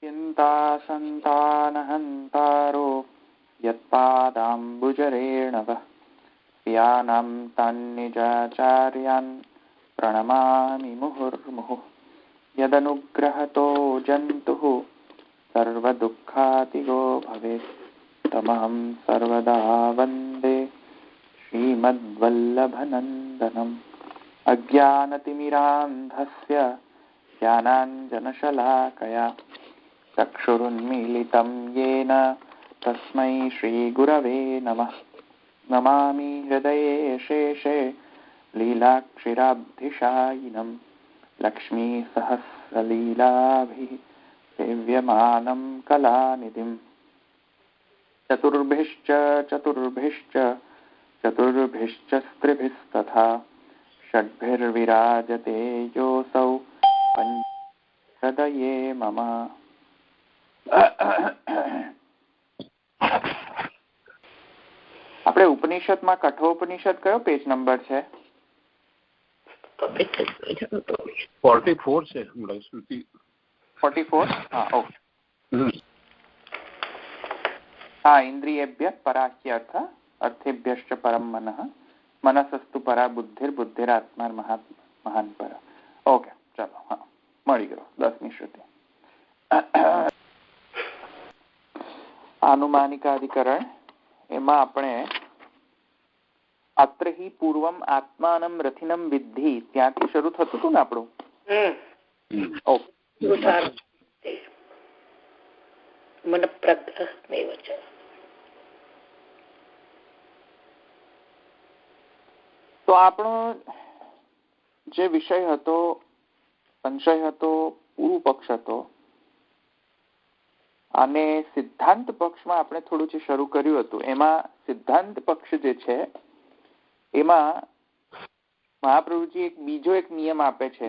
चिन्ता सन्तानहन्तारो यत्पादाम्बुजरेणवः स्यानां तान्निजाचार्यान् प्रणमामि मुहुर्मुहुः यदनुग्रहतो जन्तुः सर्वदुःखातिगो भवेत् तमहं सर्वदा वन्दे श्रीमद्वल्लभनन्दनम् अज्ञानतिमिरान्धस्य ज्ञानाञ्जनशलाकया चक्षुरुन्मीलितं येन तस्मै श्रीगुरवे नमः। नमामि हृदये शेषे लीलाक्षिराब्धिशायिनं लक्ष्मीसहस्रलीलाभिः सेव्यमानं कलानिधिम् चतुर्भिश्च स्त्रिभिस्तथा षड्भिर्विराजते योऽसौ पञ्चदये मम। આપણે ઉપનિષદમાં કઠોપનિષદ કયો પેજ નંબર છે? 44 છે. 44? હા, ઓકે. હા, ઇન્દ્રિયેભ્ય પરાહ્યર્થ અર્થેભ્યશ્ચ પરમ મનઃ મનસસ્તુ પરા બુદ્ધિર્બુદ્ધિરાત્મા મહાન પર. ઓકે, ચાલો, હા, મળી ગયો 10મી શ્રુતિ. આનુમાનિકાધિકરણ એમાં આપણે અત્ર હિ પૂર્વમ આત્માનમ રથિનમ વિદ્ધિ ત્યાંથી શરૂ થતું હતું ને આપણું. તો આપણો જે વિષય હતો, સંશય હતો, પૂર્વ પક્ષ હતો અને સિદ્ધાંત પક્ષમાં આપણે થોડું જે શરૂ કર્યું હતું એમાં સિદ્ધાંત પક્ષ જે છે એમાં મહાપ્રભુજી બીજો એક નિયમ આપે છે.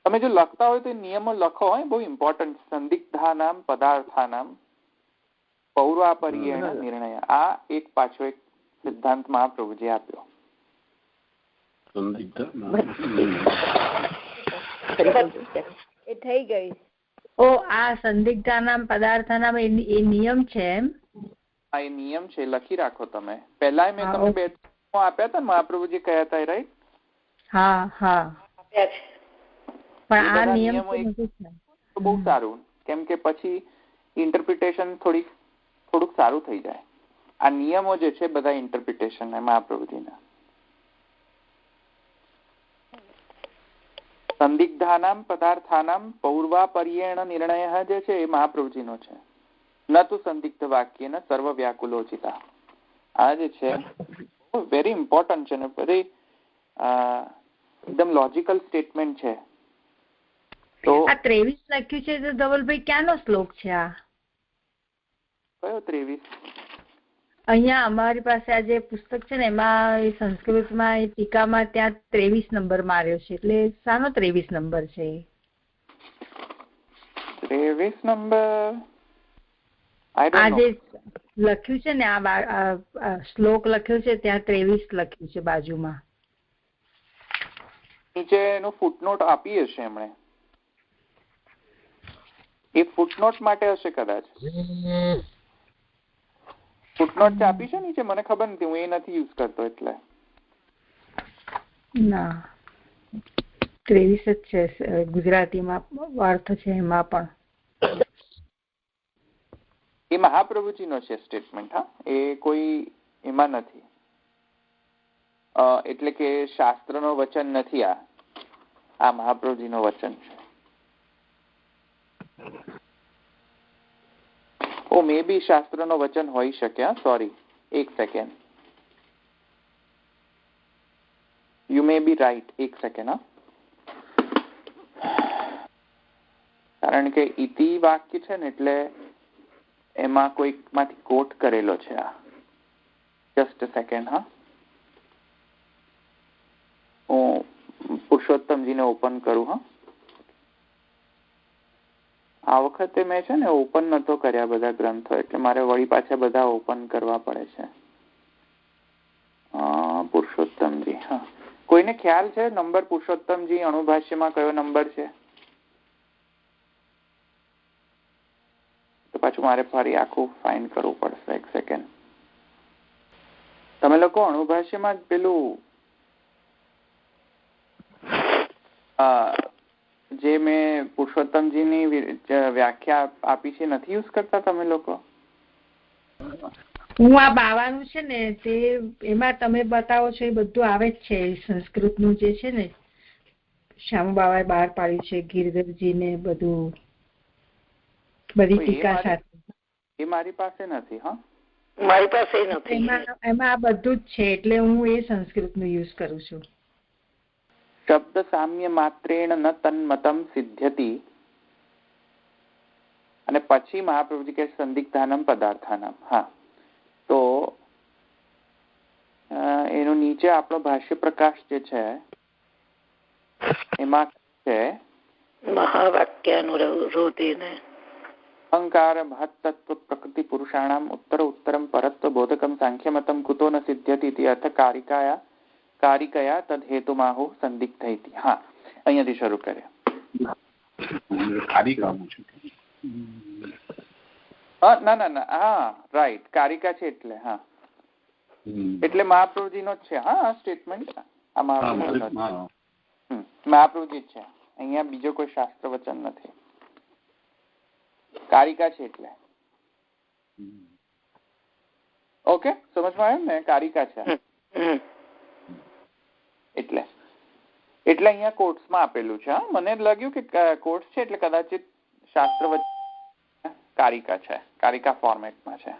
તમે જો લખતા હોય તો નિયમો લખો, હોય બહુ ઇમ્પોર્ટન્ટ. સંદિગ્ધાનામ પદાર્થાનામ પૌર્વાપર્યેણ નિર્ણય, આ એક પાછો એક સિદ્ધાંત મહાપ્રભુજી આપ્યો. એ થઈ ગઈ. ઓ, આ સંદિગ્ધાનામ પદાર્થાનામ એ નિયમ છે એમ? હા, એ નિયમ છે, લખી રાખો તમે. પહેલા મેં તમને બે આપ્યા હતા મહાપ્રભુજી કયા હતા, રાઈટ? હા હા, પણ આ નિયમ બહુ સારું, કેમ કે પછી ઇન્ટરપ્રિટેશન થોડુંક સારું થઈ જાય. આ નિયમો જે છે બધા ઇન્ટરપ્રિટેશન મહાપ્રભુજીના. સંદિગ્ધાનામ પદાર્થાનામ પૌર્વાપર્યેણ નિર્ણય જે છે એ મહાપ્રભુજીનો છે. ન તો સંદિગ્ધ વાક્ય ન સર્વ વ્યાકુલોચિતા. આ જે છે વેરી ઇમ્પોર્ટન્ટ છે ને, બધી એકદમ લોજિકલ સ્ટેટમેન્ટ છે. તો આ 23 લખ્યું છે તો ધવલભાઈ ક્યાંનો શ્લોક છે આ? કયો 23? અહીંયા અમારી પાસે આ જે પુસ્તક છે ને એમાં સંસ્કૃતમાં ટીકામાં ત્યાં 23 નંબર માર્યો છે, એટલે શાનો 23 નંબર છે? 23 નંબર આ જે લખ્યું છે ને, આ શ્લોક લખ્યો છે ત્યાં 23 લખ્યું છે બાજુમાં. નીચે એનું ફૂટનોટ આપી હશે એમણે, એ ફૂટનોટ માટે હશે કદાચ. ફૂટનોટ આપી છે નીચે, મને ખબર નથી, હું એ નથી યુઝ કરતો એટલે. ના, 23 જ છે ગુજરાતીમાં અર્થ છે એમાં પણ. એ મહાપ્રભુજીનો છે સ્ટેટમેન્ટ. હા, એ કોઈ એમાં નથી, એટલે કે શાસ્ત્રનો વચન નથી. આ મહાપ્રભુજીનો વચન છે. ઓ મે બી શાસ્ત્રનો વચન હોઈ શકે. સોરી, એક second, you may be right. એક સેકન્ડ. કારણ કે ઇતિ વાક્ય છે ને એટલે એમાં કોઈક માંથી કોટ કરેલો છે. આ જસ્ટ સેકન્ડ. હા, હું પુરુષોત્તમજીને ઓપન કરું. હા, આ વખતે મેં છે ને ઓપન નતો કર્યા બધા ગ્રંથો, એટલે મારે વળી પાછા બધા ઓપન કરવા પડે છે. પુરુષોત્તમજી, હા, કોઈને ખ્યાલ છે નંબર પુરુષોત્તમજી અણુભાષ્યમાં કયો નંબર છે? પાછું મારે ફરી આખું ફાઇન્ડ કરવું પડશે. એક સેકન્ડ. તમે લોકો અણુભાષ્યમાં જ પેલું જે મેં પુરુષોત્તમજીની વ્યાખ્યા આપી છે નથી યુઝ કરતા તમે લોકો? હું આ બાવાનું છે ને તે એમાં તમે બતાવો છો એ બધું આવે જ છે. સંસ્કૃતનું જે છે ને શ્યામ બાવાએ બહાર પાડ્યું છે, ગિરધરજી ને બધું, બધી ટીકા સાથે. એ મારી પાસે નથી. હા, મારી પાસે નથી. એમાં આ બધું જ છે એટલે હું એ સંસ્કૃતનું યુઝ કરું છું. શબ્દ સામ્ય માત્રેણ ન તન્મતમ સિદ્ધ્યતિ, અને પછી મહાપ્રભુજી કે સંદિગ્ધાનમ પદાર્થાનમ. હા, તો એનું નીચે આપણો ભાષ્ય પ્રકાશ જે છે એમાં છે મહાવાક્યાનુરોધેન અહંકાર મહત્તત્વ પ્રકૃતિ પુરુષાણામ ઉત્તરમ પરત્વ બોધકમ સાંખ્યમતમ કુતો ન સિદ્ધ્યતિ ઇતિ અર્થ કારિકયા તદ હેતુમાહુ સંદિગ્ધ ઇતિ. હા, અહીંયાથી શરૂ કરે. ના, હા રાઈટ, કારિકા છે એટલે. હા, એટલે મહાપ્રભુજીનો જ છે. હા, સ્ટેટમેન્ટ આ મહાપ્રભુજી જ છે. અહીંયા બીજો કોઈ શાસ્ત્ર વચન નથી. કારિકા છે એટલે. ઓકે, સમજમાં આવ્યું ને? કારિકા છે એટલે અહીંયા કોર્ટ્સમાં આપેલું છે. મને લાગ્યું કે કોર્ટ્સ છે એટલે કદાચિત શાસ્ત્ર વચન કારિકા છે, કારિકા ફોર્મેટમાં છે.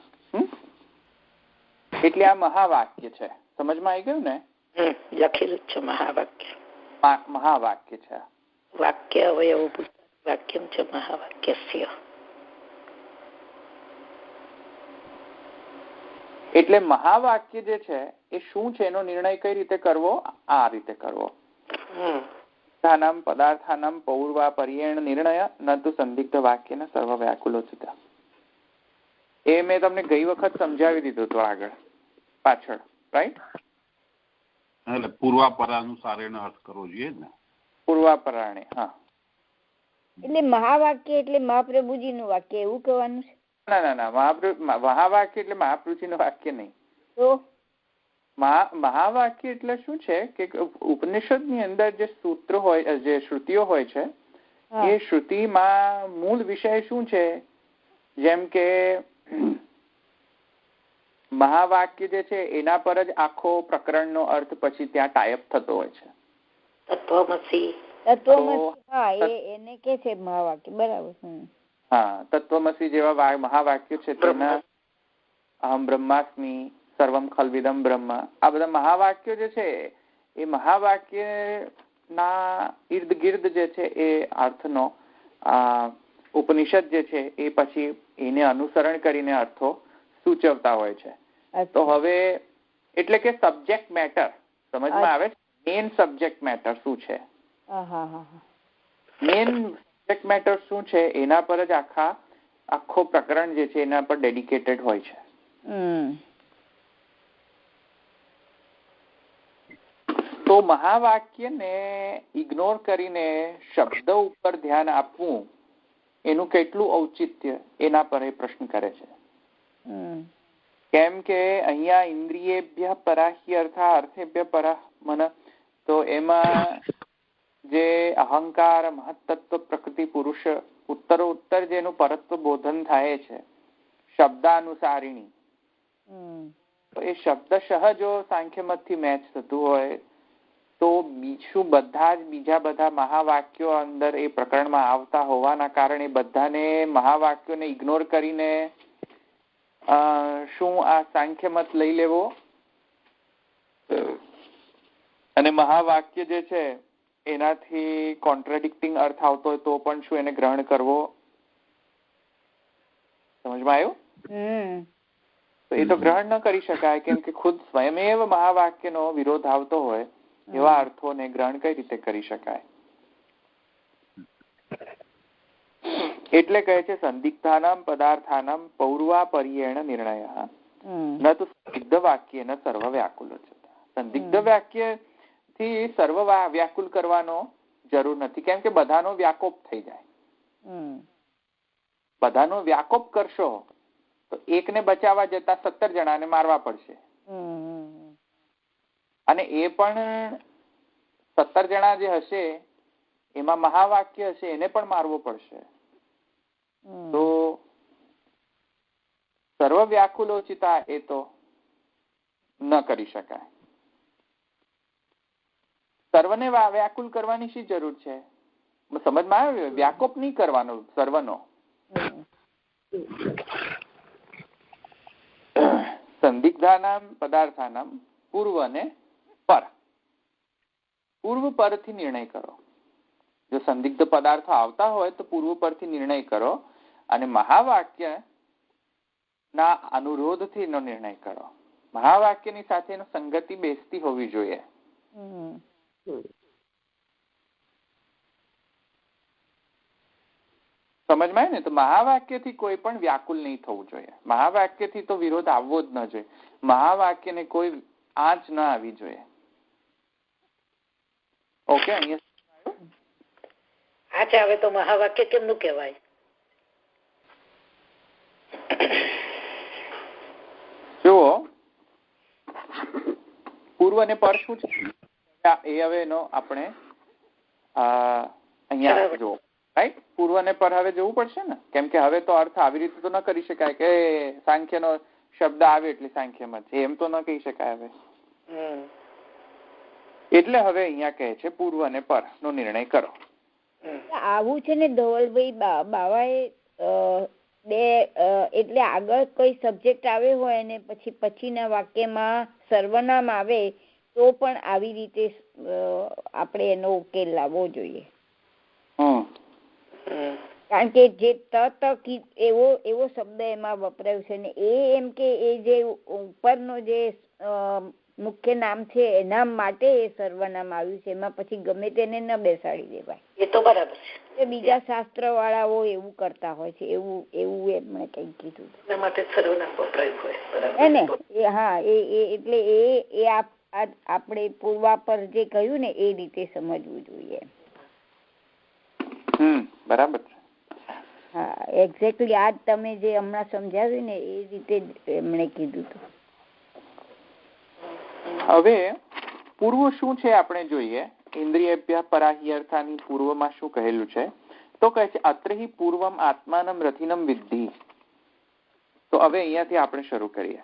એટલે આ મહાવાક્ય છે. સમજમાં આવી ગયું ને? લખેલું છે મહાવાક્ય. મહાવાક્ય છે. વાક્ય અવયવ વાક્યમ છે મહાવાક્યસ્ય. એટલે મહાવાક્ય જે છે એ શું છે એનો નિર્ણય કઈ રીતે કરવો? આ રીતે કરવો. સ્થાનમ પદાર્થાનમ પૌર્વા પર્યેણ નિર્ણય ન તો સંદિગ્ધ વાક્યના સર્વ વ્યાકુલોચિતા. એ મેં તમને ગઈ વખત સમજાવી દીધું હતું આગળ પાછળ, રાઈટ? એટલે પૂર્વાપરાનુસારેનો અર્થ કરવો જોઈએ ને. પૂર્વાપરાણે. હા, એટલે મહાવાક્ય એટલે મહાપ્રભુજીનું વાક્ય એવું કહેવાનું છે? ના, મહાવાક્ય એટલે મહાપ્રભુજીનું વાક્ય નહીં. તો મહાવાક્ય એટલે શું છે કે ઉપનિષદની અંદર જે સૂત્રો હોય, જે શ્રુતિઓ હોય છે, એ શ્રુતિમાં મૂળ વિષય શું છે? જેમ કે મહાવાક્ય જે છે એના પર જ આખો પ્રકરણનો અર્થ પછી ત્યાં ટાઈપ થતો હોય છે. તત્વમસી. હા, એને કે છે મહાવાક્ય. બરાબર. હા, તત્વમસી જેવા મહાવાક્યો છે તેના અહમ બ્રહ્માસ્મિ સર્વમ ખલ્વિદમ બ્રહ્મ, આ બધા મહાવાક્યો જે છે એ મહાવાક્ય ના ઇર્દ ગિર્દ જે છે એ અર્થનો ઉપનિષદ જે છે એ પછી એને અનુસરણ કરીને અર્થો સૂચવતા હોય છે. તો હવે એટલે કે સબ્જેક્ટ મેટર સમજમાં આવે છે. મેઇન સબ્જેક્ટ મેટર શું છે, મેઇન સબ્જેક્ટ મેટર શું છે એના પર જ આખો પ્રકરણ જે છે એના પર ડેડિકેટેડ હોય છે. તો મહાવાક્યને ઇગ્નોર કરીને શબ્દ ઉપર ધ્યાન આપવું એનું કેટલું ઔચિત્ય એના પર એ પ્રશ્ન કરે છે. કેમ કે અહીંયા ઇન્દ્રિયેભ્ય પરાહ્ય અર્થા અર્થેભ્ય પરા મન, તો એમાં જે અહંકાર મહત્તત્વ પ્રકૃતિ પુરુષ ઉત્તરોત્તર જેનું પરત્વ બોધન થાય છે શબ્દાનુસારીણી, તો એ શબ્દશઃ જો સાંખ્યમતથી મેચ થતું હોય તો શું બીજા બધા મહાવાક્યો અંદર એ પ્રકરણમાં આવતા હોવાના કારણે બધાને મહાવાક્યોને ઇગ્નોર કરીને શું આ સાંખ્યમત લઈ લેવો અને મહાવાક્ય જે છે એનાથી કોન્ટ્રાડિક્ટિંગ અર્થ આવતો હોય તો પણ શું એને ગ્રહણ કરવો? સમજમાં આવ્યું? તો એ તો ગ્રહણ ન કરી શકાય, કેમ કે ખુદ સ્વયમેવ મહાવાક્યનો વિરોધ આવતો હોય એવા અર્થોને ગ્રહણ કઈ રીતે કરી શકાય? એટલે કહે છે સંદિગ્ધાનામ પદાર્થાનામ પૌર્વા પર્યેણ નિર્ણય ન તો સંદિગ્ધ વાક્ય ન સર્વ વ્યાકુલ છે. સંદિગ્ધ વાક્ય થી સર્વ વ્યાકુલ કરવાનો જરૂર નથી, કેમ કે બધાનો વ્યાકોપ થઈ જાય. બધાનો વ્યાકોપ કરશો તો એકને બચાવવા જતા 17 જણાને મારવા પડશે. અને એ પણ 17 જણા જે હશે એમાં મહાવાક્ય હશે એને પણ મારવો પડશે. તો સર્વ વ્યાકુલોચિતા એ તો ન કરી શકાય. સર્વને વ્યાકુલ કરવાની શી જરૂર છે? સમજમાં આવ્યું? વ્યાકોપ નહીં કરવાનો સર્વનો. સંદિગ્ધાનામ પદાર્થાનામ પૂર્વ અને પર. પૂર્વ પરથી નિર્ણય કરો. જો સંદિગ્ધ પદાર્થો આવતા હોય તો પૂર્વ પરથી નિર્ણય કરો અને મહાવાક્ય ના અનુરોધથી નો નિર્ણય કરો. મહાવાક્યની સાથે સંગતિ બેસતી હોવી જોઈએ. સમજમાં ને? તો મહાવાક્યથી કોઈ પણ વ્યાકુલ નહીં થવું જોઈએ. મહાવાક્યથી તો વિરોધ આવવો જ ન જોઈએ. મહાવાક્યને કોઈ આંચ ન આવી જોઈએ. ઓકે, અહીંયા આંચ આવે તો મહાવાક્ય કેમનું કહેવાય? જુઓ, પૂર્વ અને પર શું છે એ હવે એનો આપણે અહીંયા જુઓ. રાઈટ, પૂર્વ અને પર હવે જોવું પડશે ને, કેમ કે હવે તો અર્થ આવી રીતે તો ન કરી શકાય કે સાંખ્યનો શબ્દ આવે એટલે સાંખ્યમાં છે, એમ તો ન કહી શકાય હવે. એટલે હવે અહીંયા કહે છે પૂર્વ અને પર નો નિર્ણય કરો. આવું છે ને ધવલભાઈ, બાવાએ બે એટલે આગળ કોઈ સબ્જેક્ટ આવે હોય ને પછીના વાક્યમાં સર્વનામ આવે તો પણ આવી રીતે આપણે એનો ઉકેલ લાવવો જોઈએ. કારણ કે જે તત એવો શબ્દ એમાં વપરાયો છે ને એ એમ કે એ જે ઉપરનો જે મુખ્ય નામ છે એના માટે એ સર્વનામ આવ્યું છે, એમાં પછી ગમે તેને ન બેસાડી દેવાય. એ તો બરાબર છે. બીજા શાસ્ત્ર વાળાઓ એવું કરતા હોય છે, એવું એમણે કઈ કીધું એના માટે સર્વનામ વપરાયું હોય. બરાબર ને? હા, એટલે એ આપણે પૂર્વાપર જે કહ્યું ને એ રીતે સમજવું જોઈએ. બરાબર છે. હા, એક્ઝેક્ટલી આજ તમે જે હમણાં સમજાવ્યું ને એ રીતે એમણે કીધું હતું. હવે પૂર્વ શું છે આપણે જોઈએ. ઇન્દ્રિયેભ્યઃ પરાહ્યર્થાની પૂર્વમાં શું કહેલું છે? તો કહે છે અત્રહિ પૂર્વમ આત્માનમ રથિનમ વિદ્ધિ. તો હવે અહીંયાથી આપણે શરૂ કરીએ.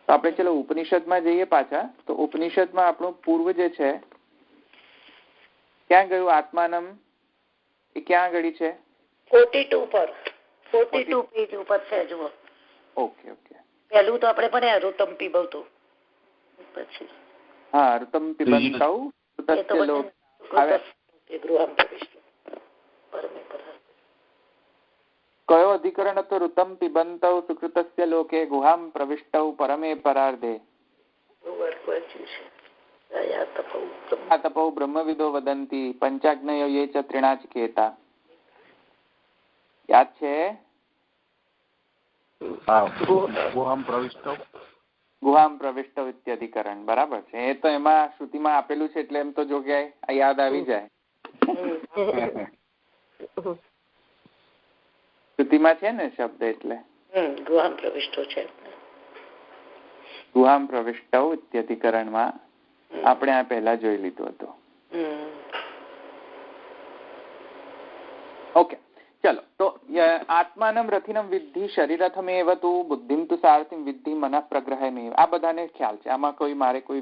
તો આપણે ચલો ઉપનિષદમાં જઈએ પાછા. તો ઉપનિષદમાં આપણું પૂર્વ જે છે ક્યાં ગયું? આત્માનમ એ ક્યાં આગળ છે? 42 પર, 42 પેજ ઉપર છે જુઓ. Okay okay. પહેલું તો આપણે ભણ્યા ઋતમ પીબવતું. પછી હા, ઋતમ પીબંતૌ સુતસ્ય લોક આવે. કયો અધિકરણ હતો? ઋતમ પીબંતૌ સુકૃતસ્ય લોકે ગુહામ પ્રવિષ્ટૌ પરમે પરાર્ધે. તપૌ બ્રહ્મવિદો વદંતી પંચાગ્નયો યે ચ ત્રિણાચિકેતા. યાદ છે? ગુહામ પ્રવિષ્ટૌ ઇત્યધિકરણ. બરાબર છે. એ તો એમાં શ્રુતિમાં આપેલું છે એટલે એમ તો જો કે યાદ આવી જાય. શ્રુતિમાં છે ને શબ્દ એટલે ગુહામ પ્રવિષ્ટો છે. ગુહામ પ્રવિષ્ટૌ ઇત્યધિકરણમાં આપણે આ પહેલા જોઈ લીધું હતું. ઓકે, ચલો. તો આત્માનમ રથિનમ વિદ્ધિ શરીરથમેવ તુ બુદ્ધિમ તુ સારથિમ વિદ્ધિ મનઃ પ્રગ્રહમેવ. આ બધાને ખ્યાલ છે. આમાં કોઈ મારે કોઈ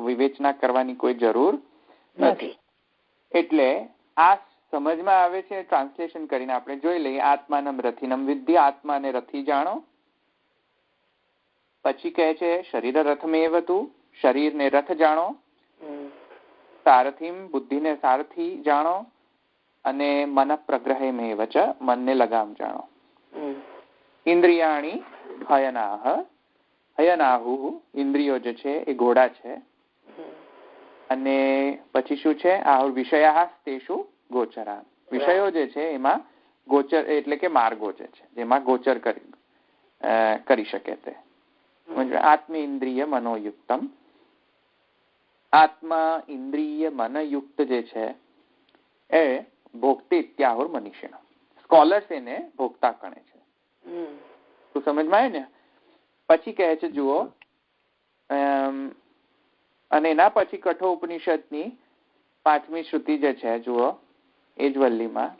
વિવેચના કરવાની કોઈ જરૂર નથી. એટલે આ સમજમાં આવે છે. ટ્રાન્સલેશન કરીને આપણે જોઈ લઈએ. આત્માનમ રથિનમ વિદ્ધિ, આત્માને રથી જાણો. પછી કહે છે શરીર રથમેવ તુ, શરીરને રથ જાણો. સારથિમ, બુદ્ધિને સારથી જાણો. અને મન પ્રગ્રહેમેવ ચ, મનને લગામ જાણો. ઇન્દ્રિયાણી હયનાહ, હયનાહુ, ઇન્દ્રિયો જે છે એ ઘોડા છે. અને પછી શું છે? આહુર વિષયા તેષુ ગોચરા. વિષયો જે છે એમાં ગોચર એટલે કે માર્ગો જે છે જેમાં ગોચર કરી શકે તે. આત્મ ઇન્દ્રિય મનોયુક્તમ. આત્મા ઇન્દ્રિય મનયુક્ત જે છે એ ભોગતે ઇત્યાહુર મનીષિણ. સ્કોલર્સ એને ભોગતા ગણે છે. તો સમજમાં આવ્યું ને. પછી કહે છે જુઓ, અને એના પછી કઠો ઉપનિષદની 5મી શ્રુતિ જે છે જુઓ, એ જ વલ્લીમાં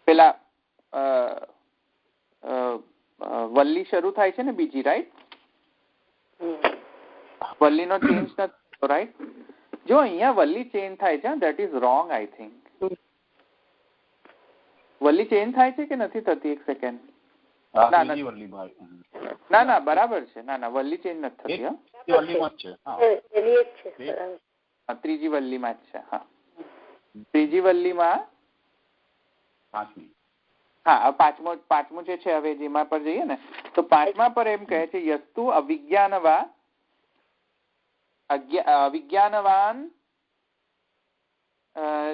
પેલા વલ્લી શરૂ થાય છે ને બીજી, રાઈટ? વલ્લીનો ચેન્જ નથી, રાઈટ? જો અહીંયા વલ્લી ચેન્જ થાય છે, that is wrong. I think વલ્લી ચેન્જ થાય છે કે નથી થતી? એક સેકન્ડ. ના બરાબર છે. ના વલ્લી ચેન્જ નથી થતી. ત્રીજી વલ્લીમાં જ છે. હા, ત્રીજી વલ્લીમાં. હા, પાંચમું જે છે હવે જેમાં પર જઈએ ને, તો 5મા પર એમ કહે છે યસ્તુ અવિજ્ઞાનવાન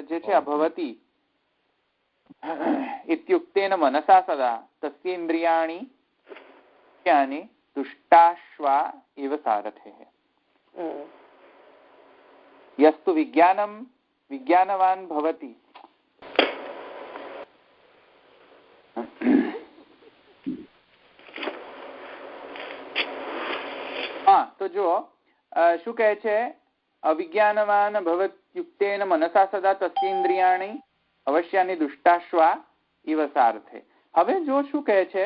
જે છે અભવતી ઇત્યુક્તેન મનસા સદા તસ્ય ઇન્દ્રિયાણિ ત્યાની દુષ્ટાશ્વા એવ સારથે. યસ્તુ વિજ્ઞાનવાન ભવતિ. હા, તો જો શું કહે છે, અવિજ્ઞાનવાન ભવત્યુક્તેન મનસા સદા તસ્ય ઇન્દ્રિયાણિ અવશ્યાની દુષ્ટાશ્વા ઇવ સારથે. હવે જો શું કહે છે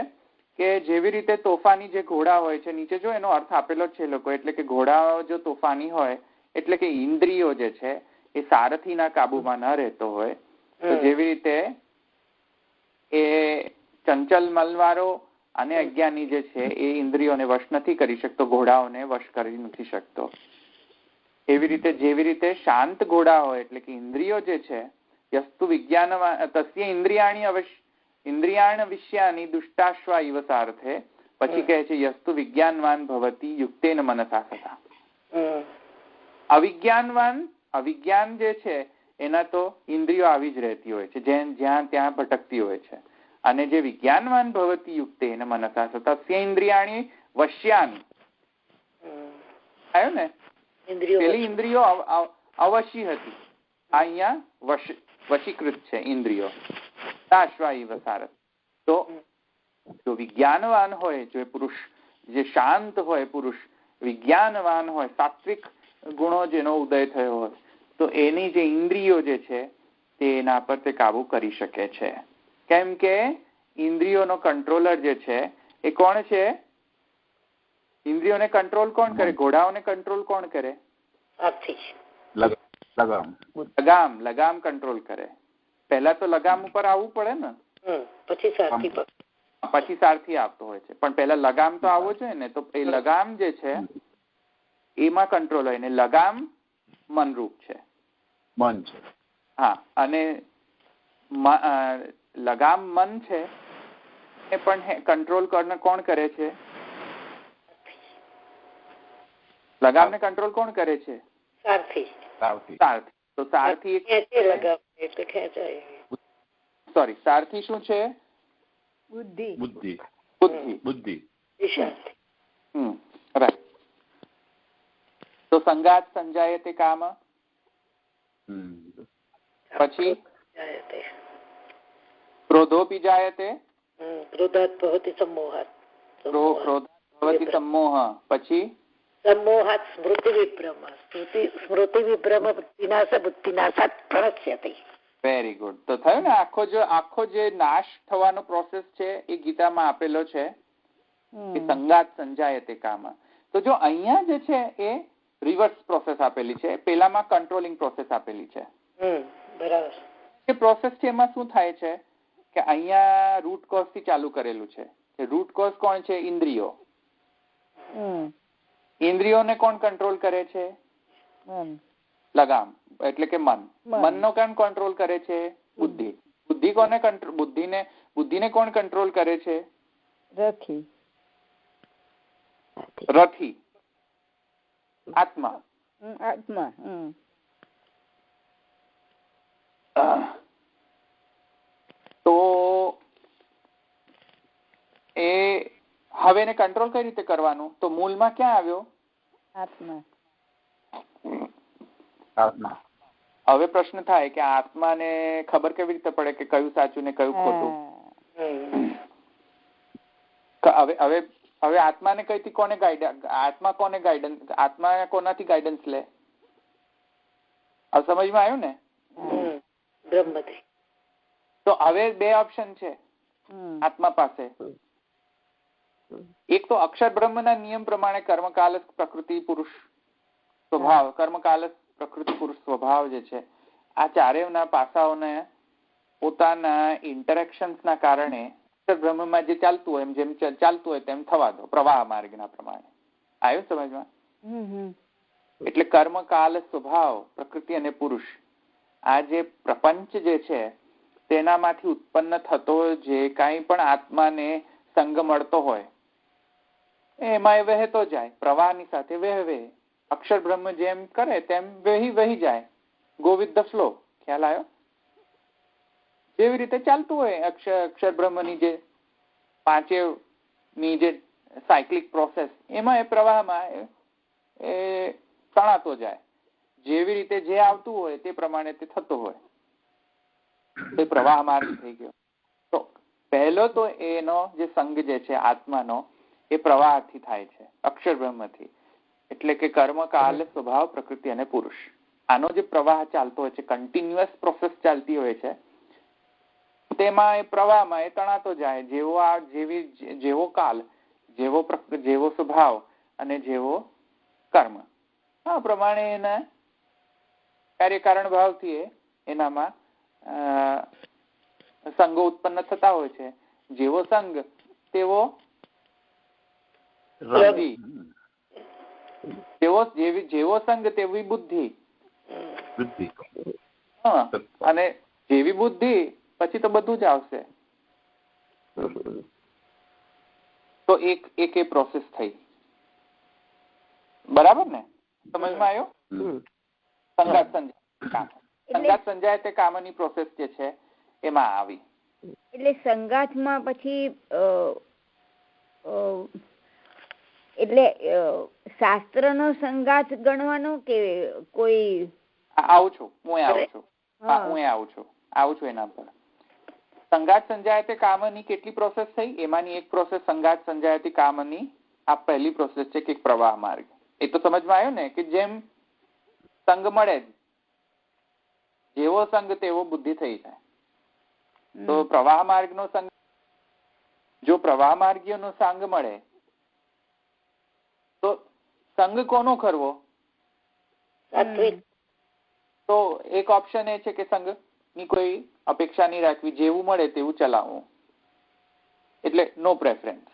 કે જેવી રીતે તોફાની જે ઘોડા હોય છે, નીચે જો એનો અર્થ આપેલો છે લોકો, એટલે કે ઘોડા જો તોફાની હોય એટલે કે ઇન્દ્રિયો જે છે એ સારથીના કાબુમાં ન રહેતો હોય, તો જેવી રીતે એ ચંચલ મલવાળો અને અજ્ઞાની જે છે એ ઇન્દ્રિયોને વશ નથી કરી શકતો, ઘોડાઓને વશ કરી નથી શકતો, એવી રીતે જેવી રીતે શાંત ઘોડા હોય એટલે કે ઇન્દ્રિયો જે છે, યસ્તુ વિજ્ઞાનવાન તસ્ય ઇન્દ્રિયાણ વિષયાની દુષ્ટાશ્વા ઇવ સારથે. પછી કહે છે યસ્તુ વિજ્ઞાનવાન ભવતી યુક્તેન મનસા સદા. અવિજ્ઞાન જે છે એના તો ઇન્દ્રિયો આવી જ રહેતી હોય છે, જ્યાં ત્યાં ભટકતી હોય છે. અને જે વિજ્ઞાનવાન ભવતી યુક્તેન મનસા સદા તસ્ય ઇન્દ્રિયાણી વશ્યાની. આવ્યો ને? પેલી ઇન્દ્રિયો અવશી હતી, અહીંયા વશીકૃત છે ઇન્દ્રિયો. તો જો વિજ્ઞાનવાન હોય, જો પુરુષ જે શાંત હોય, પુરુષ વિજ્ઞાનવાન હોય, સાત્વિક ગુણો જેનો ઉદય થયો હોય, તો એની જે ઇન્દ્રિયો જે છે તે એના પર તે કાબુ કરી શકે છે. કેમ કે ઇન્દ્રિયોનો કંટ્રોલર જે છે એ કોણ છે? ઇન્દ્રિયોને કંટ્રોલ કોણ કરે? ઘોડાઓને કંટ્રોલ કોણ કરે? લગામ કંટ્રોલ કરે. પહેલા તો લગામ ઉપર આવવું પડે ને, પછી સારથી આવતો હોય છે, પણ પહેલા લગામ તો આવવો જોઈએ ને. તો એ લગામ જે છે એમાં કંટ્રોલ હોય ને. લગામ મનરૂપ છે, મન છે. હા, અને લગામ મન છે એ પણ કંટ્રોલ કોણ કરે છે? લગામને કંટ્રોલ કોણ કરે છે? સારથી. તો સારથી સારથી શું છે? બુદ્ધિ. રાઈટ. તો સંગાત સંજાયતે કામ. પછી ક્રોધોપી જાયતે. ક્રોધાત ભવતિ સંમોહાત. ક્રોધાત ભવતિ સંમોહ. પછી सम्मोहात् स्मृति विभ्रम बुद्धिनाशात् प्रणश्यति. Very good. તો થયું ને, આખો જે નાશ થવાનો પ્રોસેસ છે એ ગીતામાં આપેલો છે, કે સંગાત સંજાયતે કામ. તો જો અહીંયા જે છે એ રિવર્સ પ્રોસેસ આપેલી છે, પેલામાં કંટ્રોલિંગ પ્રોસેસ આપેલી છે. બરાબર. એ પ્રોસેસ છે એમાં શું થાય છે કે અહીંયા રૂટ કોઝ થી ચાલુ કરેલું છે. રૂટ કોઝ કોણ છે? ઇન્દ્રિયો. ઇન્દ્રિયોને કોણ કંટ્રોલ કરે છે? લગામ એટલે કે મન. મનનો કોણ કંટ્રોલ કરે છે? બુદ્ધિ. બુદ્ધિને કોણ કંટ્રોલ કરે છે? રથી. આત્મા. તો એ હવે એને કંટ્રોલ કઈ રીતે કરવાનું? તો મૂળમાં ક્યાં આવ્યો? આત્મા. હવે પ્રશ્ન થાય કે આત્માને ખબર કેવી રીતે પડે કે કયું સાચું ને કયું ખોટું? હવે આત્માને કઈથી કોને ગાઈડન્સ? આત્મા કોનાથી ગાઈડન્સ લે? હવે સમજમાં આવ્યું ને? બ્રહ્મથી. તો હવે બે ઓપ્શન છે આત્મા પાસે. એક તો અક્ષર બ્રહ્મના નિયમ પ્રમાણે કર્મકાલ પ્રકૃતિ પુરુષ સ્વભાવ, કર્મકાલ પ્રકૃતિ પુરુષ સ્વભાવ જે છે, આ ચારેયના પાસાઓને પોતાના ઇન્ટરેક્શન્સના કારણે અક્ષર બ્રહ્મમાં જે ચાલતું હોય જેમ ચાલતું હોય તેમ થવા દો, પ્રવાહ માર્ગના પ્રમાણે. આવ્યું સમજમાં? એટલે કર્મ કાલ સ્વભાવ પ્રકૃતિ અને પુરુષ, આ જે પ્રપંચ જે છે તેનામાંથી ઉત્પન્ન થતો જે કાંઈ પણ આત્માને સંગ મળતો હોય એમાં એ વહેતો જાય, પ્રવાહની સાથે વહે. અક્ષર બ્રહ્મ જેમ કરે તેમ વહી જાય, ગો વિથ ધ ફ્લો. ખ્યાલ આવ્યો? જેવી રીતે ચાલતું હોય અક્ષર બ્રહ્મની જે પાંચેની જે સાયક્લિક પ્રોસેસ, એમાં એ પ્રવાહમાં એ તણાતો જાય. જેવી રીતે જે આવતું હોય તે પ્રમાણે તે થતું હોય, તે પ્રવાહ માર્ગ થઈ ગયો. તો પહેલો તો એનો જે સંગ જે છે આત્માનો એ પ્રવાહથી થાય છે, અક્ષર બ્રહ્મથી. એટલે કે કર્મ કાલ સ્વભાવ પ્રકૃતિ અને પુરુષ, આનો જે પ્રવાહ ચાલતો હોય છે, કન્ટિન્યુઅસ પ્રોસેસ ચાલતી હોય છે, તેમાં એ પ્રવાહમાં એ તણાતો જાય. જેવો કાલ, જેવો સ્વભાવ અને જેવો કર્મ, આ પ્રમાણે એના કાર્યકારણ ભાવથી એનામાં સંગો ઉત્પન્ન થતા હોય છે. જેવો સંગ તેવો જેવો સંગ તેવી બુદ્ધિ. અને જેવી બુદ્ધિ પછી તો બધું જ આવશે. તો એક પ્રોસેસ થઈ. બરાબર ને? સમજમાં આવ્યો? સંગાત સંજાય તે કામની પ્રોસેસ જે છે એમાં આવી. એટલે સંગાતમાં પછી એટલે શાસ્ત્રનો સંગાત ગણવાનો કે કોઈ? આવું છું એના પર. સંગાત સંજાયતે કામની કેટલી પ્રોસેસ થઈ? એમાંની એક પ્રોસેસ સંગાત સંજાયતે કામની આ પહેલી પ્રોસેસ છે કે પ્રવાહ માર્ગ. એ તો સમજમાં આવ્યો ને કે જેમ સંગ મળે, જેવો સંગ તેવો બુદ્ધિ થઈ જાય. તો પ્રવાહ માર્ગનો સંગ, જો પ્રવાહ માર્ગીયનો સંગ મળે તો સંગ કોનો કરવો? તો એક ઓપ્શન એ છે કે સંગ ની કોઈ અપેક્ષા નહીં રાખવી, જેવું મળે તેવું ચલાવવું. એટલે નો પ્રેફરન્સ.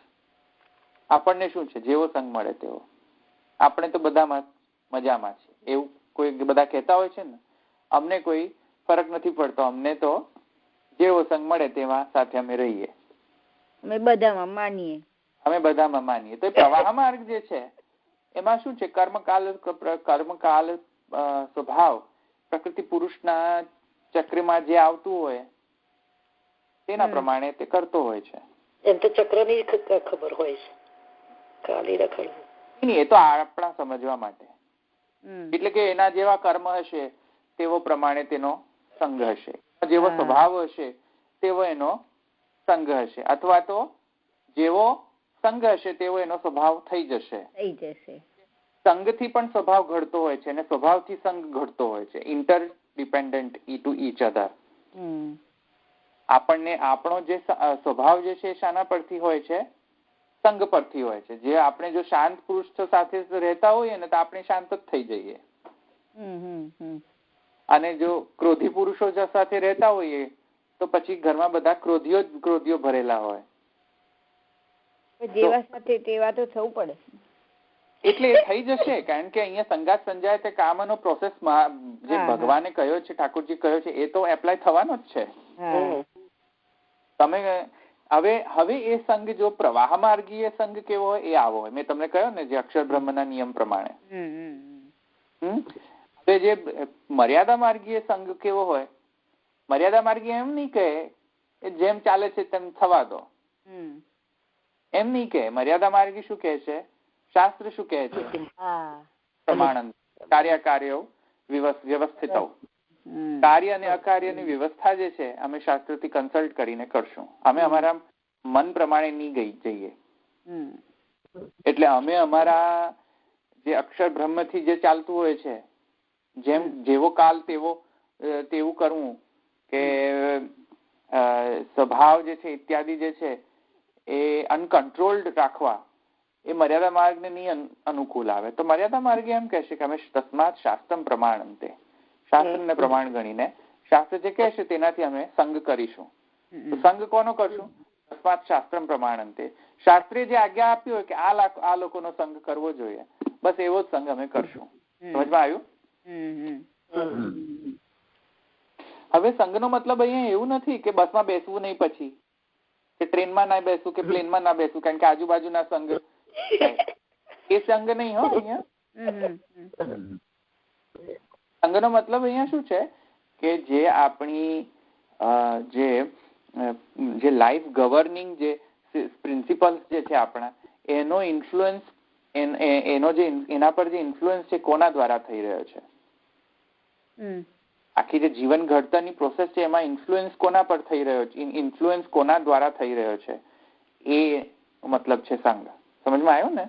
આપણને શું છે, જેવો સંગ મળે તેવો. આપણે તો બધામાં મજામાં છે એવું કોઈ બધા કહેતા હોય છે ને, અમને કોઈ ફરક નથી પડતો, અમને તો જેવો સંગ મળે તેમાં સાથે અમે રહીએ, અમે બધામાં માનીએ. તો પ્રવાહ માર્ગ જે છે એમાં શું છે? કર્મકાલ સ્વભાવ પ્રકૃતિ પુરુષના ચક્રમાં જે આવતું હોય તેના પ્રમાણે તે કરતો હોય છે. એમ તો ચક્રની ખબર હોય છે, ખાલી રખડવું. એ તો આપણા સમજવા માટે. એટલે કે એના જેવા કર્મ હશે તેવો પ્રમાણે તેનો સંગ હશે, જેવો સ્વભાવ હશે તેવો એનો સંગ હશે, અથવા તો જેવો સંગ હશે તેવો એનો સ્વભાવ થઈ જશે. સંગથી પણ સ્વભાવ ઘડતો હોય છે અને સ્વભાવથી સંગ ઘડતો હોય છે. ઇન્ટરડિપેન્ડન્ટ ટુ ઈચ અધર. આપણને આપણો જે સ્વભાવ જે છે શાના પરથી હોય છે? સંગ પરથી હોય છે. જે આપણે જો શાંત પુરુષ સાથે રહેતા હોઈએ ને તો આપણે શાંત જ થઈ જઈએ. અને જો ક્રોધી પુરુષો સાથે રહેતા હોઈએ તો પછી ઘરમાં બધા ક્રોધીઓ ભરેલા હોય. જેવા સાથે તેવા તો થવું પડે. એટલે એ થઈ જશે, કારણ કે અહીંયા સંગાત સંજાય તે કામનો પ્રોસેસમાં જે ભગવાને કહ્યો છે, ઠાકોરજી કહ્યો છે, એ તો એપ્લાય થવાનો જ છે. તમે હવે એ સંઘ જો પ્રવાહ માર્ગીય સંઘ કેવો હોય એ આવો હોય. મેં તમને કહ્યો ને જે અક્ષર બ્રહ્મના નિયમ પ્રમાણે. હવે જે મર્યાદા માર્ગીય સંઘ કેવો હોય? મર્યાદા માર્ગીય એમ નહીં કહે જેમ ચાલે છે તેમ થવા દો, એમ નહીં કે મર્યાદા માર્ગી શું કહે છે, શાસ્ત્ર શું કહે છે, પ્રમાણ કાર્યો વ્યવસ્થિત કાર્ય અને અકાર્યની વ્યવસ્થા જે છે અમે શાસ્ત્રથી કન્સલ્ટ કરીને કરશું. અમે અમારા મન પ્રમાણે નહીં જઈએ. એટલે અમે અમારા જે અક્ષર બ્રહ્મથી જે ચાલતું હોય છે, જેમ જેવો કાલ તેવું કરવું, કે સ્વભાવ જે છે ઇત્યાદિ જે છે એ અનકન્ટ્રોલ્ડ રાખવા, એ મર્યાદા માર્ગને નહીં અનુકૂળ આવે. તો મર્યાદા માર્ગ એમ કહેશે કે અમે તસ્માત શાસ્ત્રમ પ્રમાણંતે, શાસ્ત્રને પ્રમાણ ગણીને શાસ્ત્ર જે કહેશે તેનાથી અમે સંગ કરીશું. તો સંગ કોનો કરશું? તસ્માત શાસ્ત્રમ પ્રમાણંતે, શાસ્ત્રે જે આજ્ઞા આપી હોય કે આ લોકોનો સંગ કરવો જોઈએ, બસ એવો જ સંગ અમે કરશું. સમજમાં આવ્યું? હવે સંઘનો મતલબ અહીંયા એવું નથી કે બસમાં બેસવું નહીં, પછી કે ટ્રેનમાં ના બેસવું, કે પ્લેનમાં ના બેસવું કારણ કે આજુબાજુના સંઘ, એ સંઘ નહીં હો. અહીંયા સંઘનો મતલબ અહીંયા શું છે કે જે આપણી જે લાઈફ ગવર્નિંગ જે પ્રિન્સિપલ્સ જે છે આપણા, એનો ઇન્ફ્લુઅન્સ, એના પર જે ઇન્ફ્લુઅન્સ છે કોના દ્વારા થઈ રહ્યો છે, આખી જે જીવન ઘડતરની પ્રોસેસ છે એમાં ઇન્ફ્લુઅન્સ કોના પર થઈ રહ્યો છે, ઇન્ફ્લુઅન્સ કોના દ્વારા થઈ રહ્યો છે, એ મતલબ છે સંઘ. સમજમાં આવ્યું ને?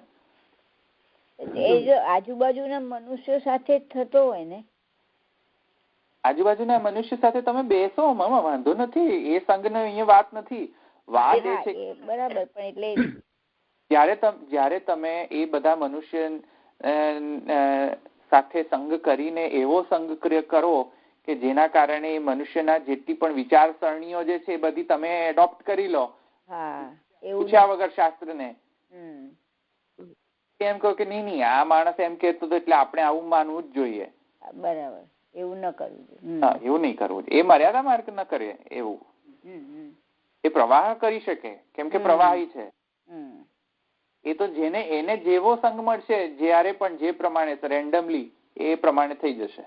એ જો આજુબાજુના મનુષ્યો સાથે થતો હોય ને, આજુબાજુના મનુષ્ય સાથે તમે બેસો, વાંધો નથી, એ સંઘ અહીંયા વાત નથી. વાત એ છે બરાબર, પણ એટલે જ્યારે તમે એ બધા મનુષ્ય સાથે સંગ કરીને એવો સંગ કરો કે જેના કારણે મનુષ્યના જેટલી પણ વિચારસરણીઓ જે છે એ બધી તમે એડોપ્ટ કરી લો, પૂછ્યા વગર શાસ્ત્રને, એમ કહો કે નહીં આ માણસ એમ કહેતો હતો એટલે આપણે આવું માનવું જ જોઈએ. બરાબર, એવું ન કરવું. હા, એવું નહીં કરવું. એ મર્યાદા માર્ગ ન કરે એવું. એ પ્રવાહ કરી શકે કેમ કે પ્રવાહી છે. એ તો એને જેવો સંગ મળશે, જ્યારે પણ જે પ્રમાણે રેન્ડમલી એ પ્રમાણે થઈ જશે.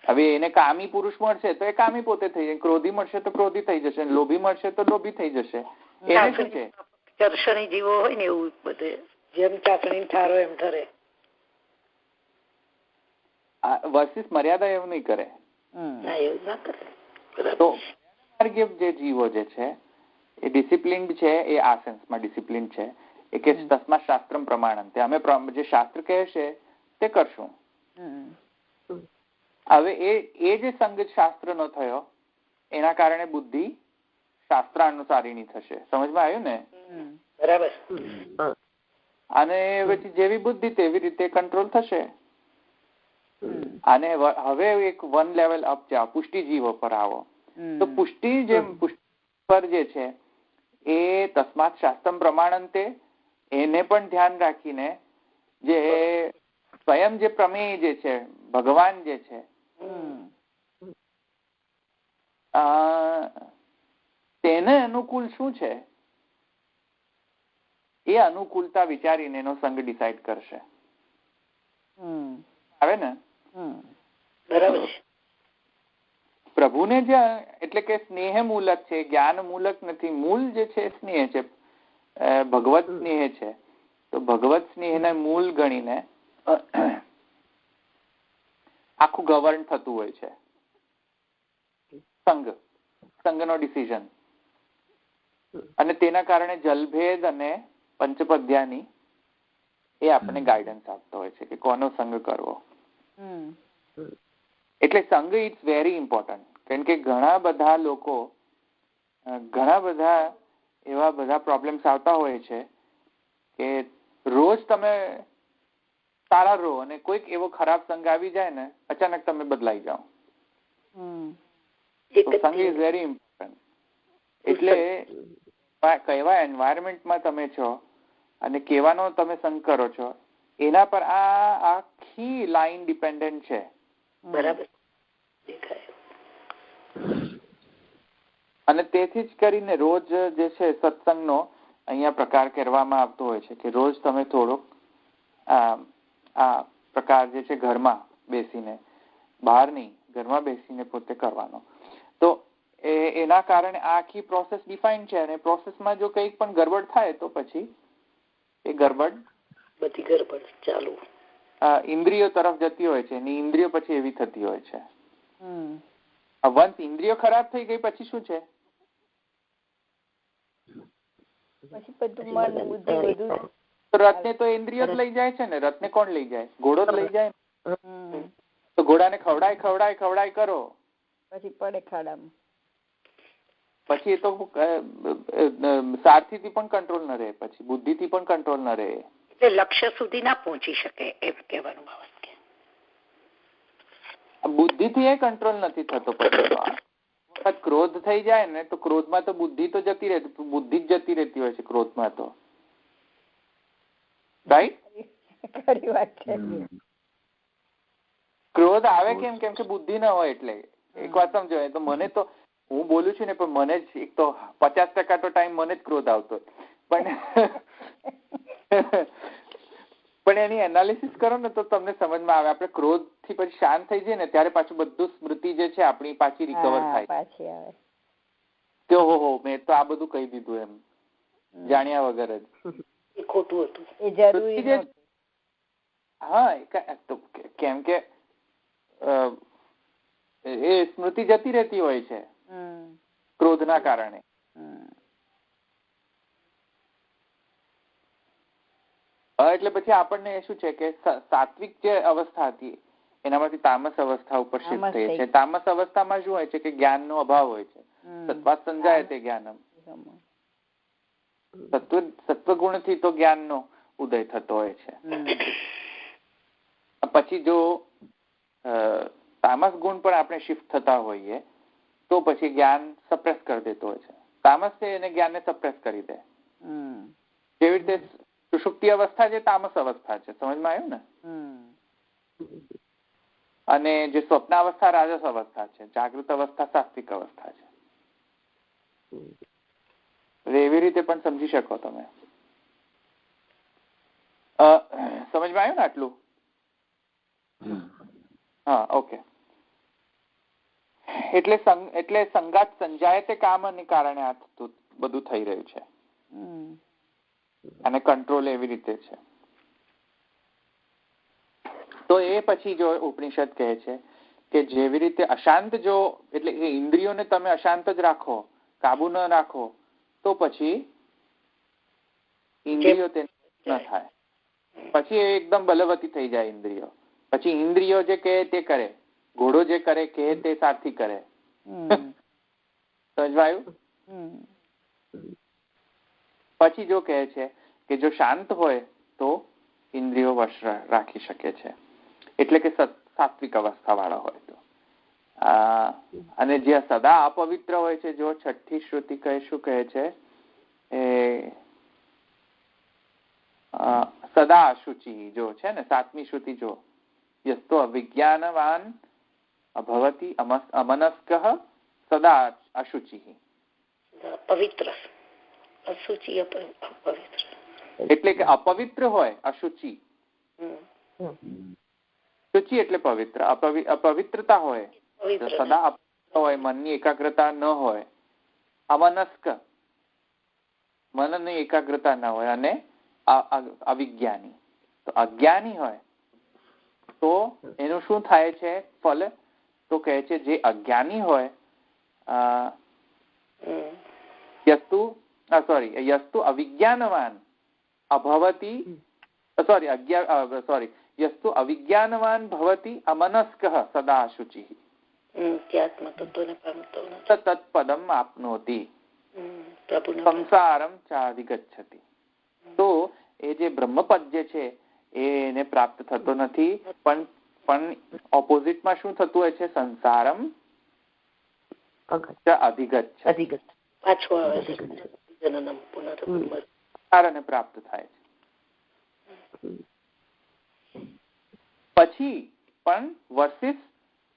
હવે એને કામી પુરુષ મળશે તો એ કામી પોતે થઈ જશે, ક્રોધી મળશે તો ક્રોધી થઈ જશે, લોભી મળશે તો લોભી થઈ જશે. એને શું છે, ચર્ષણી જીવો હોય ને એવું બધે, જેમ ચાસણી ઠારો એમ ઠરે. વર્સિસ મર્યાદા એવું નહીં કરે. એવું ના કરે. તો જે જીવો જે છે એ ડિસિપ્લિન્ડ છે, એ આ સેન્સમાં ડિસિપ્લિન્ડ છે. એ કે તસ્માત શાસ્ત્રમ પ્રમાણંતે, અમે જે શાસ્ત્ર કહે છે તે કરશું. હવે એ જે સંગ શાસ્ત્રનો થયો એના કારણે બુદ્ધિ શાસ્ત્રાનુસારીની થશે. સમજમાં આવ્યું ને? બરાબર. અને પછી જેવી બુદ્ધિ તેવી રીતે કંટ્રોલ થશે. અને હવે એક વન લેવલ અપ જાઓ, પુષ્ટિ જીવો પર આવો. તો પુષ્ટિ પર જે છે એ તસ્માત શાસ્ત્રમ પ્રમાણંતે, એને પણ ધ્યાન રાખીને જે સ્વયં જે પ્રમેય જે છે, ભગવાન જે છે, તેને અનુકૂળ શું છે એ અનુકૂળતા વિચારીને એનો સંગ ડિસાઈડ કરશે. આવે ને? બરાબર. પ્રભુને જે એટલે કે સ્નેહ મૂલક છે, જ્ઞાન મૂલક નથી. મૂળ જે છે સ્નેહ છે, ભગવત સ્નેહ છે. તો ભગવત સ્નેહને મૂળ ગણીને આખું ગવર્ન થતું હોય છે સંઘનો ડિસિઝન. અને તેના કારણે જલભેદ અને પંચપદ્યાની એ આપણને ગાઈડન્સ આપતો હોય છે કે કોનો સંગ કરવો. એટલે સંઘ ઇટ્સ વેરી ઇમ્પોર્ટન્ટ. કારણ કે ઘણા બધા લોકો, ઘણા બધા એવા બધા પ્રોબ્લેમ્સ આવતા હોય છે કે રોજ તમે સારા રહો અને કોઈક એવો ખરાબ સંગ આવી જાય ને, અચાનક તમે બદલાઈ જાઓ. સંગ ઇઝ વેરી ઇમ્પોર્ટન્ટ. એટલે કેવા એન્વાયરમેન્ટમાં તમે છો અને કેવાનો તમે સંગ કરો છો એના પર આ આખી લાઈન ડિપેન્ડન્ટ છે. બરાબર. અને તેથી જ કરીને રોજ જે છે સત્સંગનો અહીંયા પ્રકાર કરવામાં આવતો હોય છે કે રોજ તમે થોડોક આ પ્રકાર જે છે ઘરમાં બેસીને, બહાર નહીં, ઘરમાં બેસીને પોતે કરવાનો. તો એના કારણે આ આખી પ્રોસેસ ડિફાઇન છે, અને પ્રોસેસમાં જો કંઈક પણ ગરબડ થાય તો પછી એ ગરબડ બધી ગરબડ ચાલુ ઇન્દ્રિયો તરફ જતી હોય છે, અને ઇન્દ્રિયો પછી એવી થતી હોય છે. વંશ ઇન્દ્રિયો ખરાબ થઈ ગઈ પછી શું છે? રથને તો ઇન્દ્રિયો જ લઈ જાય છે ને. રથને કોણ લઈ જાય? ઘોડો જ લઈ જાય. તો ઘોડાને ખવડાય કરો, પછી પડે ખાડામાં. પછી એ તો સારથીથી પણ કંટ્રોલ ન રહે, પછી બુદ્ધિથી પણ કંટ્રોલ ન રહે, એટલે લક્ષ્ય સુધી ના પહોંચી શકે એમ કહેવાનું બાબત. બુદ્ધિથી એ કંટ્રોલ નથી થતો. પછી ક્રોધ થઈ જાય ને તો ક્રોધમાં તો બુદ્ધિ તો જતી રહેતી, બુદ્ધિ જ જતી રહેતી હોય છે ક્રોધમાં તો. રાઈટ? ક્રોધ આવે કેમ? કેમ કે બુદ્ધિ ન હોય. એટલે એક વાત સમજો, તો મને તો હું બોલું છું ને, પણ મને જ એક તો 50% તો ટાઈમ મને જ ક્રોધ આવતો હોય, પણ એની એનાલિસિસ કરો ને તો તમને સમજમાં આવે. આપણે ક્રોધ થી પછી શાંત થઈ જાય ને ત્યારે પાછું બધું સ્મૃતિ જે છે આપણી પાછી રિકવર થાય કે હો મેં તો આ બધું કહી દીધું એમ જાણ્યા વગર જ. એ ખોટું હતું, એ જરૂરી. હા, કેમ કે એ સ્મૃતિ જતી રહેતી હોય છે ક્રોધના કારણે. એટલે પછી આપણને શું છે કે સાત્વિક જે અવસ્થા હતી એનામાંથી તામસ અવસ્થા ઉપર શિફ્ટ થઈ છે. તામસ અવસ્થામાં શું હોય છે કે જ્ઞાનનો અભાવ હોય છે. સત્વાત સંજાય તે જ્ઞાનમ. સત્વગુણથી તો જ્ઞાનનો ઉદય થતો હોય છે. પછી જો તામસ ગુણ પર આપણે શિફ્ટ થતા હોઈએ તો પછી જ્ઞાન સપ્રેસ કરી દેતો હોય છે. તામસ છે એને જ્ઞાનને સપ્રેસ કરી દે. જેવી રીતે સુષુપ્તિ અવસ્થા જે તામસ અવસ્થા છે, સમજમાં આવ્યું ને? અને જે સ્વપ્ન અવસ્થા રાજસ અવસ્થા છે, જાગૃત અવસ્થા સાત્વિક અવસ્થા છે. એવી રીતે પણ સમજી શકો તમે. સમજમાં આવ્યું ને આટલું? હા, ઓકે. એટલે સંગાત સંજાય તે કામને કારણે આ બધું થઈ રહ્યું છે, અને કંટ્રોલ એવી રીતે છે. તો એ પછી જો ઉપનિષદ કહે છે કે જેવી રીતે અશાંત જો એટલે એ ઇન્દ્રિયોને તમે અશાંત જ રાખો, કાબુ ન રાખો, તો પછી ઇન્દ્રિયો તે ન થાય. પછી એ એકદમ બલવતી થઈ જાય ઇન્દ્રિયો. પછી ઇન્દ્રિયો જે કહે તે કરે, ઘોડો જે કરે કહે તે સારથી કરે. સમજવાયું? પછી જો કહે છે કે જો શાંત હોય તો ઇન્દ્રિયો વશ રાખી શકે છે, એટલે કે સાત્વિક અવસ્થા વાળા હોય તો. અને જે સદા અપવિત્ર હોય છે, જો છઠ્ઠી શ્રુતિ કહે શું કહે છે, એ સદા અશુચિ જો છે ને, સાતમી શ્રુતિ જો યસ્તો અવિજ્ઞાનવાન અભવતી અમનસ્ક સદા અશુચિ. પવિત્ર અશુચિ અપવિત્ર એટલે કે અપવિત્ર હોય અશુચિ. શુચિ એટલે પવિત્ર. અપવિત્રતા હોય, સદા અપવિત્ર હોય, મનની એકાગ્રતા ન હોય, અમનસ્ક મનની એકાગ્રતા ન હોય, અને અવિજ્ઞાની. તો અજ્ઞાની હોય તો એનું શું થાય છે ફલ? તો કહે છે જે અજ્ઞાની હોય યસ્તુ અવિજ્ઞાનવાન અભવતી યસ્તુ અવિજ્ઞાનવાન ભવતી અમનસ્ક સદા શુચિ તત્પદમ આપનોતિ સંસારમ ચાધિગચ્છતિ. તો એ જે બ્રહ્મપદ જે છે એને પ્રાપ્ત થતો નથી, પણ ઓપોઝિટમાં શું થતું હોય છે? સંસારમ અધિગચ્છતિ, પ્રાપ્ત થાય છે. પછી પણ વર્સિસ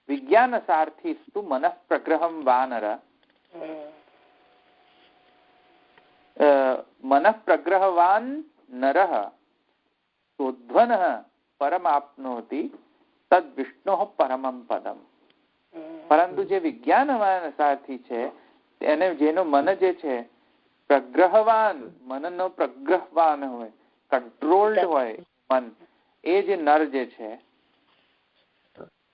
વિજ્ઞાન સારથી મનઃ પ્રગ્રહમ વાનર મનઃ પ્રગ્રહવાન નરઃ સોધ્વનઃ પરમાપ્નોતિ તદ વિષ્ણોઃ પરમં પદમ. પરંતુ જે વિજ્ઞાનવાન સારથી છે એને જેનો મન જે છે પ્રગ્રહવાન, મનનો પ્રગ્રહવાન હોય, કંટ્રોલ્ડ હોય મન, એ જે નર જે છે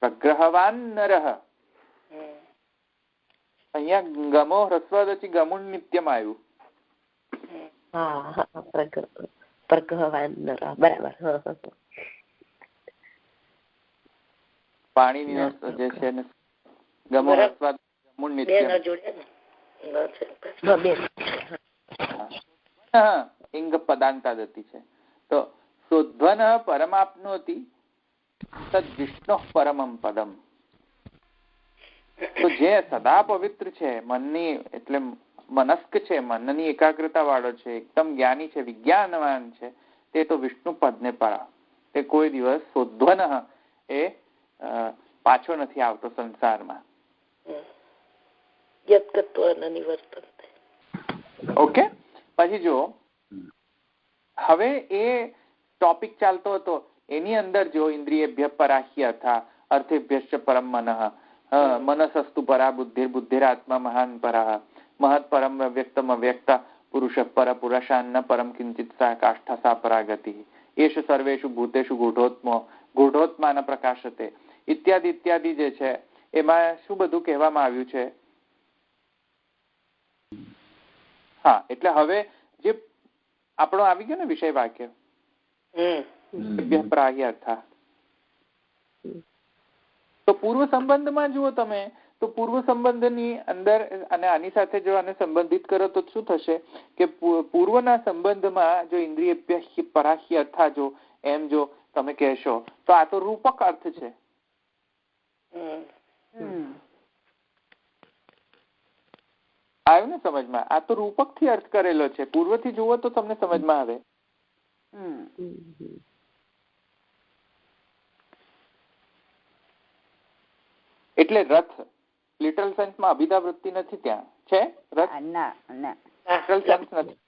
પ્રગ્રહવાન નરઃ. અહીંયા ગમો હ્રસ્વ પછી ગમુન નિત્યમ આવ્યું. પ્રગ્રહવાન નરઃ, બરાબર. પાણીનો જે છે ને ગમો હ્રસ્વ ગમુન નિત્યમ ઇંગ પદાંતાદતિ છે. તો શોધ્વન પરમાપ્નોતિ તદ વિષ્ણુ પરમમ પદમ. તો જે સદા પવિત્ર છે, મનની એટલે મનસ્ક છે, મનની એકાગ્રતા વાળો છે, એકદમ જ્ઞાની છે, વિજ્ઞાનવાન છે, તે તો વિષ્ણુ પદને પરા. તે કોઈ દિવસ શોધ્વન એ પાછો નથી આવતો સંસારમાં. ઓકે. પછી જો હવે એ ટોપિક ચાલતો હતો એની અંદર જો ઇન્દ્રિયેભ્ય પરાહ્ય હતા, અર્થેભ્યશ્ચ પરમ મનઃ, મનસસ્તુ પરા બુદ્ધિર બુદ્ધિરાત્મા મહાન પરા, મહત પરમ અવ્યક્તમ અવ્યક્ત પુરુષ પર પુરુષાન્ન પરમ કિંચિત સા કાષ્ઠા સા પરાગતિ, એષ સર્વેષુ ભૂતેષુ ગૂઢોત્માન પ્રકાશતે ઇત્યાદિ ઇત્યાદિ જે છે એમાં શું બધું કહેવામાં આવ્યું છે. હા, એટલે હવે જે આપણો આવી ગયો ને વિષય વાક્ય પ્રાહ્ય અર્થા, તો પૂર્વ સંબંધમાં જુઓ તમે, તો પૂર્વ સંબંધની અંદર અને આની સાથે જો આને સંબંધિત કરો તો શું થશે કે પૂર્વના સંબંધમાં જો ઇન્દ્રિય પરાહ્ય અર્થા જો એમ જો તમે કહેશો તો આ તો રૂપક અર્થ છે. આવ્યું ને સમજમાં? આ તો રૂપક થી અર્થ કરેલો છે. પૂર્વ થી જુઓ તો તમને સમજમાં આવે. એટલે રથ લિટરલ સેન્સમાં અભિધા વૃત્તિ નથી. ત્યાં છે રથ? લિટરલ સેન્સ નથી.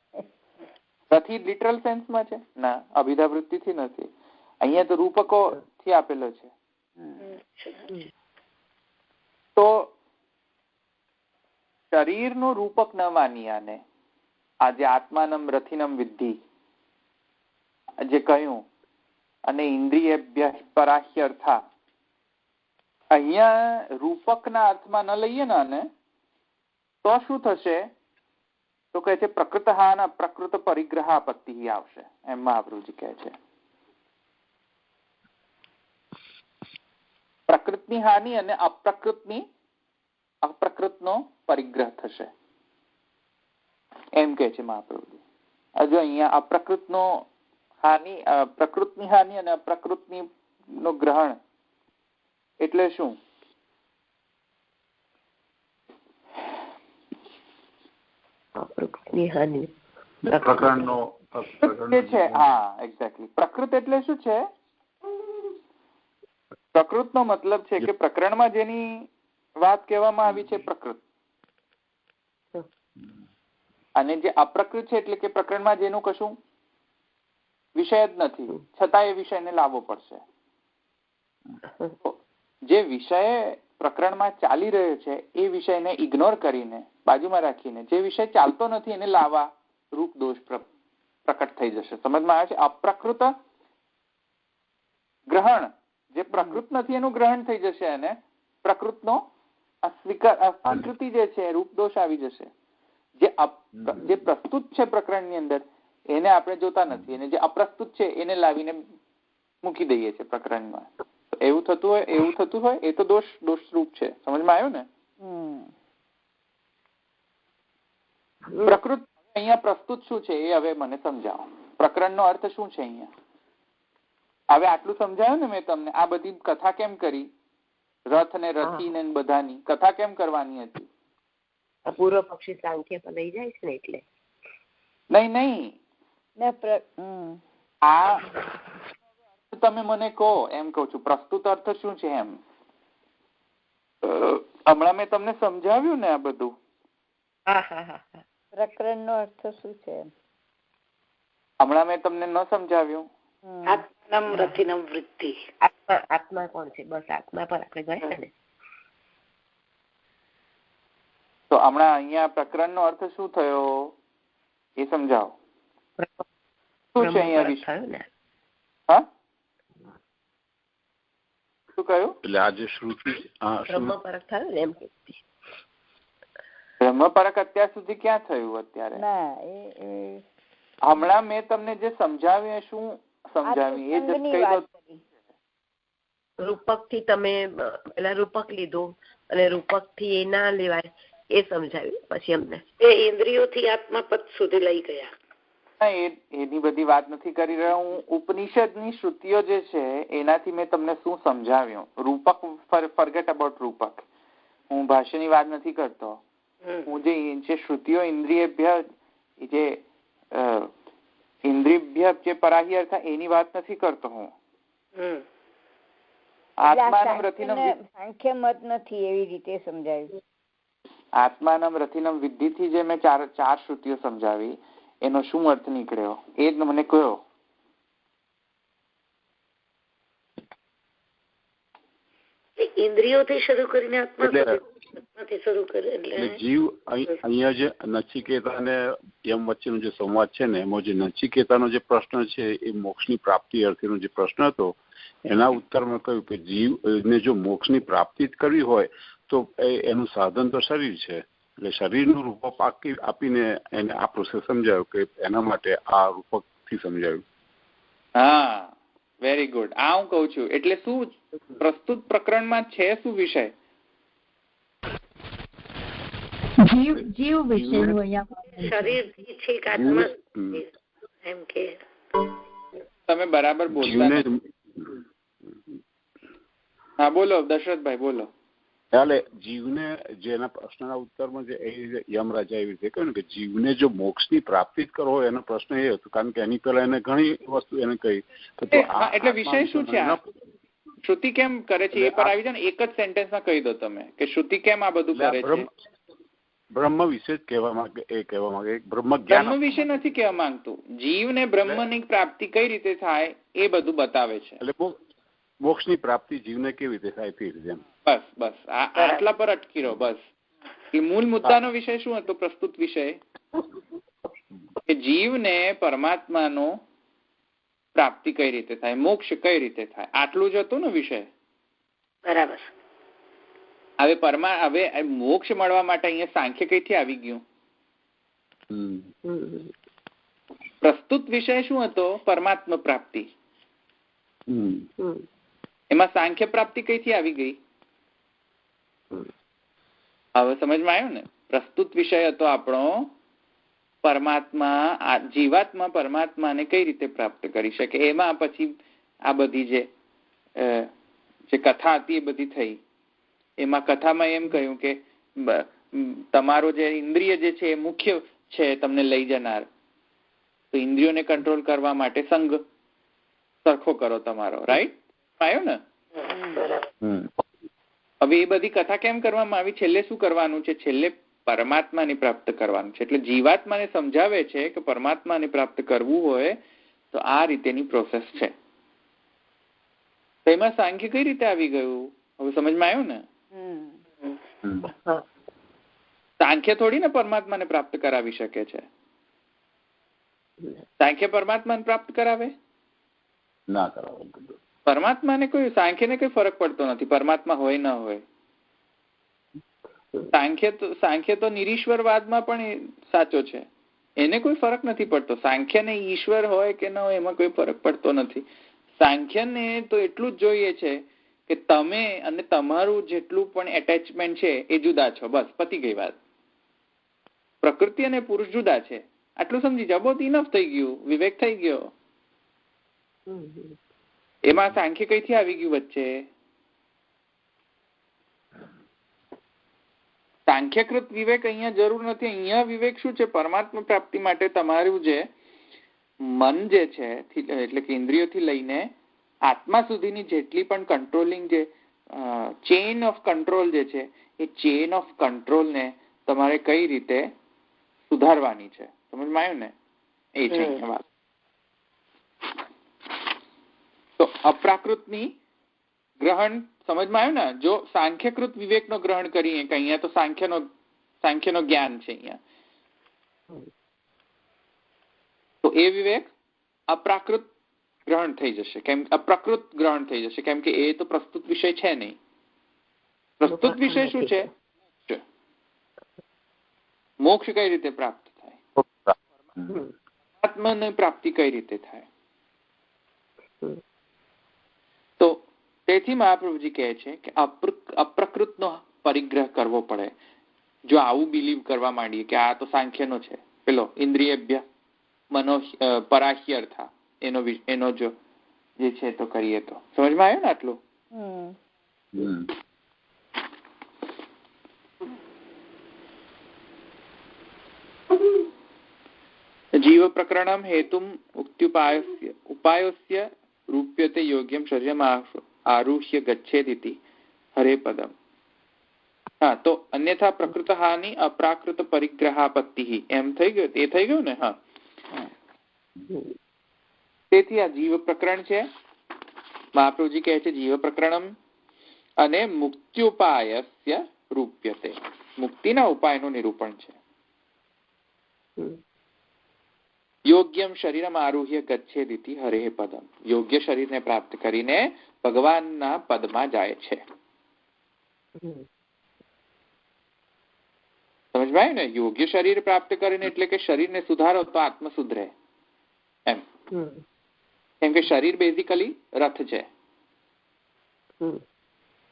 રથી લિટરલ સેન્સમાં છે? ના, અભિધા વૃત્તિ થી નથી. અહીંયા તો રૂપકો થી આપેલો છે. તો શરીરનું રૂપક ન માની આને, આજે આત્માનમ રથિનમ વિદ્ધિ જે કહ્યું, અને ઇન્દ્રિયેભ્ય પરાહ્ય અર્થા, અહીંયા રૂપકના અર્થમાં ન લઈએ ને આને તો શું થશે? તો કહે છે પ્રકૃતહાન અપ્રકૃત પરિગ્રહાપત્તિ આવશે. એમ મહાપ્રભુજી કહે છે પ્રકૃતની હાનિ અને અપ્રકૃતનો પરિગ્રહ થશે, એમ કે છે મહાપ્રભુજી. હજુ અહીંયા અપ્રકૃતનો હાનિ, પ્રકૃતની હાનિ અને અપ્રકૃતની નો ગ્રહણ એટલે શું? હા, એક્ઝેક્ટલી. પ્રકૃત એટલે શું છે? પ્રકૃત નો મતલબ છે કે પ્રકરણમાં જેની વાત કહેવામાં આવી છે પ્રકૃત, અને જે અપ્રકૃત છે એટલે કે પ્રકરણમાં જેનું કશું વિષય જ નથી છતાં એ વિષયને લાવવો પડશે. જે વિષય પ્રકરણમાં ચાલી રહ્યો છે એ વિષયને ઇગ્નોર કરીને, બાજુમાં રાખીને, જે વિષય ચાલતો નથી એને લાવવા રૂપ દોષ પ્રકટ થઈ જશે. સમજમાં આવે છે? અપ્રકૃત ગ્રહણ, જે પ્રકૃત નથી એનું ગ્રહણ થઈ જશે, અને પ્રકૃતનો અસ્વીકૃતિ જે છે રૂપ દોષ આવી જશે. જે પ્રસ્તુત છે પ્રકરણની અંદર એને આપણે જોતા નથી, અને જે અપ્રસ્તુત છે એને લાવીને મૂકી દઈએ છીએ પ્રકરણમાં. એવું થતું હોય એ તો દોષ રૂપ છે. સમજમાં આવ્યું ને? પ્રકૃત અહીંયા પ્રસ્તુત શું છે એ હવે મને સમજાવો. પ્રકરણનો અર્થ શું છે અહીંયા? હવે આટલું સમજાયું ને મેં તમને? આ બધી કથા કેમ કરી? રથ ને રથી ને બધાની કથા કેમ કરવાની હતી? પૂર્વ પક્ષી સાંખ્ય પર લઈ જાય છે ને એટલે. નહીં, આ તમે મને કહો, એમ કહું છું પ્રસ્તુત અર્થ શું છે એમ. હમણાં મેં તમને સમજાવ્યું ને આ બધું. પ્રકરણ નો અર્થ શું છે હમણાં મેં તમને ન સમજાવ્યું? આત્મા કોણ છે? બસ આત્મા પર આપણે ગયા ને. તો હમણાં અહીંયા પ્રકરણનો અર્થ શું થયો એ સમજાવો. શું છે અહીંયા વિષય? હા, શું કહ્યું? એટલે આજે શ્રુતિ બ્રહ્મપરક થયું ને એમ કે બ્રહ્મપરક અત્યાર સુધી ક્યાં થયું? અત્યારે હમણાં મેં તમને જે સમજાવ્યું શું સમજાવ્યું એ જ કહી દો. રૂપક થી તમે પેલા રૂપક લીધું અને રૂપક થી એ ના લેવાય એ સમજાવ્યું. પછી અમને ઇન્દ્રિયોથી આત્માપદ સુધી લઈ ગયા. એની બધી વાત નથી કરી રહ્યો હું. ઉપનિષદની શ્રુતિઓ જે છે એનાથી મેં તમને શું સમજાવ્યું. રૂપક, ફોરગેટ અબાઉટ રૂપક. હું ભાષ્યની વાત નથી કરતો. હું જે શ્રુતિઓ ઇન્દ્રિયભ્ય જે પરાહ્ય અર્થ એની વાત નથી કરતો હું. આત્માનમ રથિનમ સાંખ્ય મત નથી એવી રીતે સમજાવ્યું. આત્માનમ રથિનમ વિદ્ધિ થી જે મેં ચાર શ્રુતિઓ સમજાવી એનો શું અર્થ નીકળ્યો એ જ મને કહ્યો. ઇન્દ્રિયોથી શરૂ કરીને જીવ અહીંયા જે નચિકેતા અને યમ વચ્ચેનો જે સંવાદ છે ને એમાં જે નચિકેતાનો જે પ્રશ્ન છે એ મોક્ષની પ્રાપ્તિ અર્થેનો જે પ્રશ્ન હતો એના ઉત્તરમાં કહ્યું કે જીવને જો મોક્ષની પ્રાપ્તિ જ કરવી હોય તો એનું સાધન તો શરીર છે. એટલે શરીરનું રૂપક આપીને એને આ પ્રોસેસ સમજાવ્યો કે એના માટે આ રૂપક થી સમજાવ્યું. હા, વેરી ગુડ. આ હું કઉ છું. એટલે શું પ્રસ્તુત પ્રકરણમાં છે શું વિષય? જીવ વિષયનું અહીંયા શરીરથી છેક આત્મા એમ કે તમે બરાબર બોલતા નથી. હા બોલો દશરથભાઈ બોલો. એટલે જીવને જેના પ્રશ્નના ઉત્તરમાં જે યમરાજા એવી રીતે કહ્યું ને કે જીવને જો મોક્ષની પ્રાપ્તિ જ કરવો હોય એનો પ્રશ્ન એ હતો કારણ કે એની પહેલા એને ઘણી વસ્તુ એને કહી. એટલે વિષય શું છે? શ્રુતિ કેમ કરે છે એ પર આવી જાય ને. એક જ સેન્ટેન્સમાં કહી દો તમે કે શ્રુતિ કેમ આ બધું કરે છે. બ્રહ્મ વિશે જ કહેવા માંગે બ્રહ્મ વિશે નથી કહેવા માંગતું. જીવને બ્રહ્મની પ્રાપ્તિ કઈ રીતે થાય એ બધું બતાવે છે. એટલે મોક્ષની પ્રાપ્તિ જીવને કેવી રીતે થાય તે રીતે. બસ આટલા પર અટકી રહો. બસ એ મૂળ મુદ્દાનો વિષય શું હતો? પ્રસ્તુત વિષય કે જીવને પરમાત્માનો પ્રાપ્તિ કઈ રીતે થાય, મોક્ષ કઈ રીતે થાય, આટલું જ હતું ને વિષય. બરાબર. હવે મોક્ષ મળવા માટે અહીંયા સાંખ્ય કઈથી આવી ગયું? પ્રસ્તુત વિષય શું હતો? પરમાત્મા પ્રાપ્તિ. એમાં સાંખ્ય પ્રાપ્તિ કઈથી આવી ગઈ? હવે સમજમાં આવ્યું ને? પ્રસ્તુત વિષય હતો આપણો પરમાત્મા, જીવાત્મા પરમાત્માને કઈ રીતે પ્રાપ્ત કરી શકે. એમાં પછી આ બધી જે કથા હતી એ બધી થઈ. એમાં કથામાં એમ કહ્યું કે તમારો જે ઇન્દ્રિય જે છે એ મુખ્ય છે તમને લઈ જનાર. તો ઇન્દ્રિયોને કંટ્રોલ કરવા માટે સંગ સરખો કરો તમારો. રાઈટ આવ્યો ને? હવે એ બધી કથા કેમ કરવામાં આવી? છેલ્લે શું કરવાનું છે? છેલ્લે પરમાત્માને પ્રાપ્ત કરવાનું છે. એટલે જીવાત્માને સમજાવે છે કે પરમાત્માને પ્રાપ્ત કરવું હોય તો આ રીતેની પ્રોસેસ છે. એમાં સાંખ્ય કઈ રીતે આવી ગયું? હવે સમજમાં આવ્યું ને? સાંખ્ય થોડી ને પરમાત્માને પ્રાપ્ત કરાવી શકે છે. સાંખ્ય પરમાત્માને પ્રાપ્ત કરાવે ના કરાવે. પરમાત્માને કોઈ સાંખ્યને કોઈ ફરક પડતો નથી પરમાત્મા હોય ન હોય. સાંખ્ય તો નિરીશ્વરવાદમાં પણ સાચો છે. એને કોઈ ફરક નથી પડતો. સાંખ્યને ઈશ્વર હોય કે ન હોય એમાં કોઈ ફરક પડતો નથી. સાંખ્યને તો એટલું જ જોઈએ છે કે તમે અને તમારું જેટલું પણ એટેચમેન્ટ છે એ જુદા છો. બસ પતી ગઈ વાત. પ્રકૃતિ અને પુરુષ જુદા છે. આટલું સમજી જાઓ. બહુ ઇનફ થઈ ગયું. વિવેક થઈ ગયો. એમાં સાંખ્ય કઈથી આવી ગયું વચ્ચે? સાંખ્યકૃત વિવેક અહીંયા જરૂર નથી. અહીંયા વિવેક શું છે? પરમાત્મા પ્રાપ્તિ માટે તમારું જે મન જે છે એટલે કે ઇન્દ્રિયોથી લઈને આત્મા સુધીની જેટલી પણ કંટ્રોલિંગ જે ચેઇન ઓફ કંટ્રોલ જે છે એ ચેઇન ઓફ કંટ્રોલને તમારે કઈ રીતે સુધારવાની છે. સમજમાં આવ્યું ને? એ છે વાત. તો અપ્રાકૃતની ગ્રહણ સમજમાં આવ્યું ને? જો સાંખ્યકૃત વિવેકનો ગ્રહણ કરીએ કે અહીંયા તો સાંખ્યનો સાંખ્યનો જ્ઞાન છે અહીંયા. તો એ વિવેક અપ્રાકૃત ગ્રહણ થઈ જશે, કેમ અપ્રકૃત ગ્રહણ થઈ જશે, કેમ કે એ તો પ્રસ્તુત વિષય છે નહીં. પ્રસ્તુત વિષય શું છે? મોક્ષ કઈ રીતે પ્રાપ્ત થાય, આત્માની પ્રાપ્તિ કઈ રીતે થાય. તો તેથી મહાપ્રભુજી કહે છે કે અપ્રકૃતનો પરિગ્રહ કરવો પડે. જો આવું બિલીવ કરવા માંડીએ કે આ તો સાંખ્યનો છે, પેલો ઇન્દ્રિયભ્ય મનો પરાહ્યર્થા એનો જો જે છે તો કરીએ તો સમજમાં આવ્યું ને આટલું. જીવ પ્રકરણમ હેતુમ ઉપાયોસ્ય રૂપ્યતે યોગ્યમ શરીરમ આરુહ્ય ગચ્છેદિતિ હરે પદમ. હા, તો અન્યથા પ્રકૃત હાનિ અપ્રાકૃત પરિગ્રહાપત્તિ એમ થઈ ગયું, એ થઈ ગયું ને. હા, તેથી આ જીવ પ્રકરણ છે. મહાપ્રભુજી કહે છે જીવ પ્રકરણમ અને મુક્ત્યુપાયસ્ય રૂપ્યતે, મુક્તિના ઉપાયનું નિરૂપણ છે. યોગ્યમ શરીરમ આરુહ્ય ગચ્છેદિતિ હરે પદમ, યોગ્ય શરીરને પ્રાપ્ત કરીને ભગવાનના પદમાં જાય છે. સમજવાય ને? યોગ્ય શરીર પ્રાપ્ત કરીને એટલે કે શરીરને સુધારો તો આત્મ સુધરે એમ. કેમ કે શરીર બેઝિકલી રથ છે.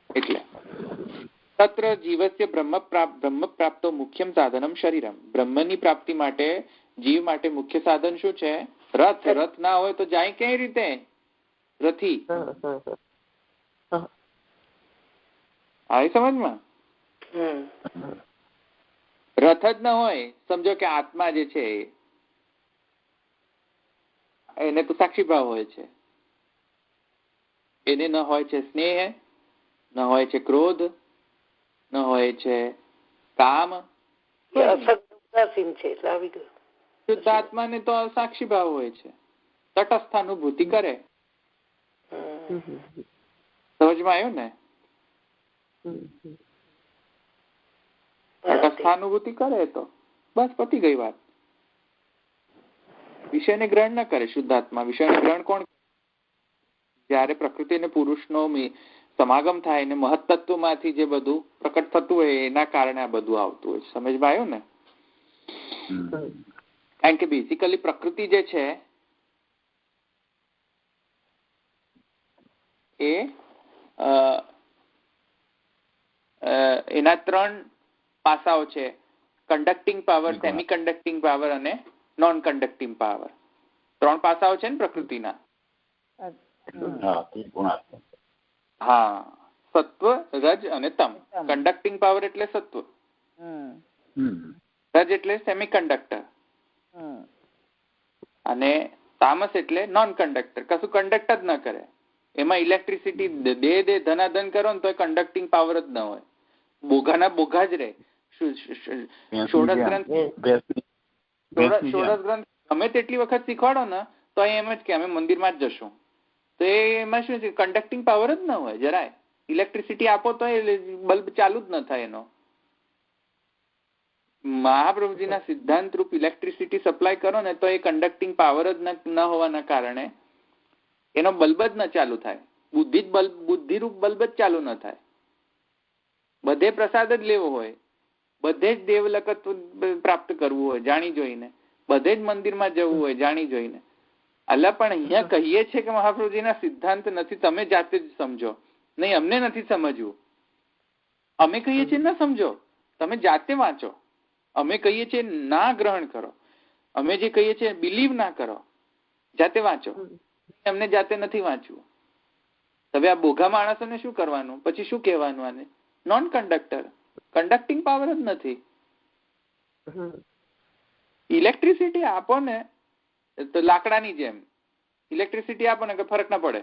એટલે તત્ર જીવસ્ય બ્રહ્મ પ્રાપ્તો મુખ્યમ સાધનમ શરીરમ. બ્રહ્મની પ્રાપ્તિ માટે જીવ માટે મુખ્ય સાધન શું છે? રથ. રથ ના હોય તો જાય કઈ રીતે? રથી. આવી સમજમાં? રથ જ ન હોય, સમજો કે આત્મા જે છે એને તો સાક્ષી ભાવ હોય છે, એને ન હોય છે સ્નેહ, ન હોય છે ક્રોધ, ન હોય છે કામ. શુદ્ધ આત્માને તો સાક્ષી ભાવ હોય છે, તટસ્થાનુભૂતિ કરે. સમજમાં આવ્યું ને? તટસ્થાનુભૂતિ કરે તો બસ પતી ગઈ વાત. વિષયને ગ્રહણ ન કરે શુદ્ધાત્મા. વિષયને ગ્રહણ કોણ? જયારે પ્રકૃતિ અને પુરુષનો સમાગમ થાય ને મહત્તત્વમાંથી જે બધું પ્રકટ થતું હોય એના કારણે આ બધું આવતું હોય. સમજમાં આવ્યું ને? કારણ કે બેઝિકલી પ્રકૃતિ જે છે એ એના 3 પાસાઓ છે: conducting power, semi conducting power અને નોન કન્ડક્ટિંગ પાવર. 3 પાસાઓ છે ને પ્રકૃતિના. હા, સત્વ, રજ અને તમ. કન્ડક્ટિંગ પાવર એટલે સત્વ, રજ એટલે સેમી કન્ડક્ટર અને તામસ એટલે નોન કન્ડક્ટર, કશું કન્ડક્ટ જ ન કરે. એમાં ઇલેક્ટ્રિસિટી દે ધનાધન કરો ને તો કન્ડક્ટિંગ પાવર જ ન હોય, બોઘાના બોઘા જ રહે. ષોડશ ગ્રંથ ગમે તેટલી વખત શીખવાડો ને તો એમ જ કે અમે મંદિરમાં જ જશું, તો એમાં શું છે? કન્ડક્ટિંગ પાવર જ ન હોય જરાય. ઇલેક્ટ્રિસિટી આપો તો એ બલ્બ ચાલુ જ ન થાય એનો. મહાપ્રભુજીના સિદ્ધાંત રૂપ ઇલેક્ટ્રિસિટી સપ્લાય કરો ને તો એ કન્ડક્ટિંગ પાવર જ ન હોવાના કારણે એનો બલ્બ જ ન ચાલુ થાય. બુદ્ધિરૂપ બલ્બ જ ચાલુ ન થાય. બધે પ્રસાદ જ લેવો હોય, બધે જ દેવલકત્વ પ્રાપ્ત કરવું હોય જાણી જોઈને, બધે જ મંદિરમાં જવું હોય જાણી જોઈને. અલ્લા પણ અહીંયા કહીએ છીએ કે મહાપ્રભુજીના સિદ્ધાંત નથી, તમે જાતે જ સમજો. નહીં, અમને નથી સમજવું. અમે કહીએ છીએ ના સમજો, તમે જાતે વાંચો. અમે કહીએ છીએ ના ગ્રહણ કરો, અમે જે કહીએ છીએ બિલીવ ના કરો, જાતે વાંચો. અમને જાતે નથી વાંચવું. હવે આ બોઘા માણસોને શું કરવાનું? પછી શું કહેવાનું? આને નોન કન્ડક્ટર, કન્ડક્ટિંગ પાવર જ નથી. ઇલેક્ટ્રિસિટી આપો ને તો લાકડાની જેમ ઇલેક્ટ્રિસિટી આપો ને કે ફરક ના પડે.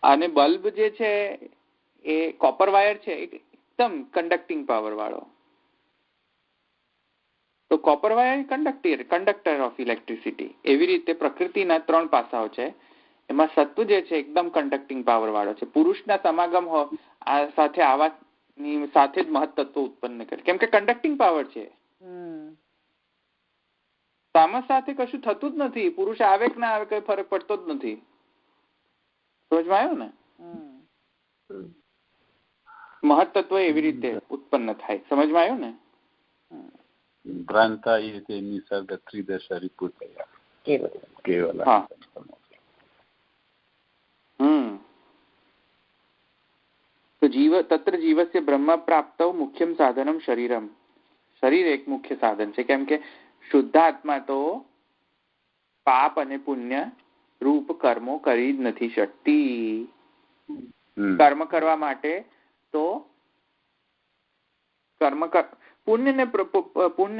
અને બલ્બ જે છે એ કોપર વાયર છે, એકદમ કન્ડક્ટિંગ પાવર વાળો. તો copper wire conductor of electricity. એવી રીતે પ્રકૃતિના 3 પાસાઓ છે. એમાં સત્વ જે છે એકદમ કન્ડક્ટિંગ પાવર વાળો છે. પુરુષના સમાગમ આ સાથે આવાની સાથે જ મહત્તત્વ ઉત્પન્ન કરે, કેમ કે કન્ડક્ટિંગ પાવર છે. તામસ સાથે કશું થતું જ નથી. પુરુષ આવે કે ના આવે કઈ ફરક પડતો જ નથી. સમજમાં આવ્યું ને? મહત્તત્વ એવી રીતે ઉત્પન્ન થાય. સમજમાં આવ્યું ને? ભ્રાંતા નિસર્ગ ત્રિદશ રિપુતયા કેવલ. હા. તો તત્ર જીવસ્ય બ્રહ્મ પ્રાપ્તૌ મુખ્યમ સાધનમ શરીરમ. શરીર એક મુખ્ય સાધન છે, કેમ કે શુદ્ધ આત્મા તો પાપ અને પુણ્ય રૂપ કર્મો કરી જ નથી શકતી. કર્મ કરવા માટે તો પુણ્ય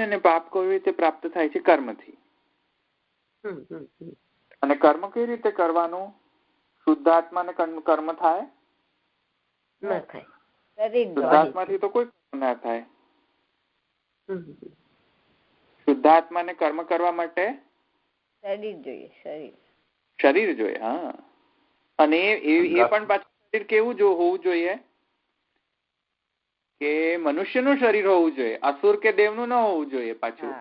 ને પાપ કેવી રીતે પ્રાપ્ત થાય છે? કર્મથી. અને કર્મ કેવી રીતે કરવાનું? શુદ્ધ આત્માને કર્મ થાય? શુદ્ધ આત્માથી તો કોઈ કર્મ ના થાય. શુદ્ધ આત્માને કર્મ કરવા માટે શરીર જોઈએ. હા. અને એ પણ પાછું શરીર કેવું હોવું જોઈએ? કે મનુષ્યનું શરીર હોવું જોઈએ, અસુર કે દેવનું ન હોવું જોઈએ પાછું.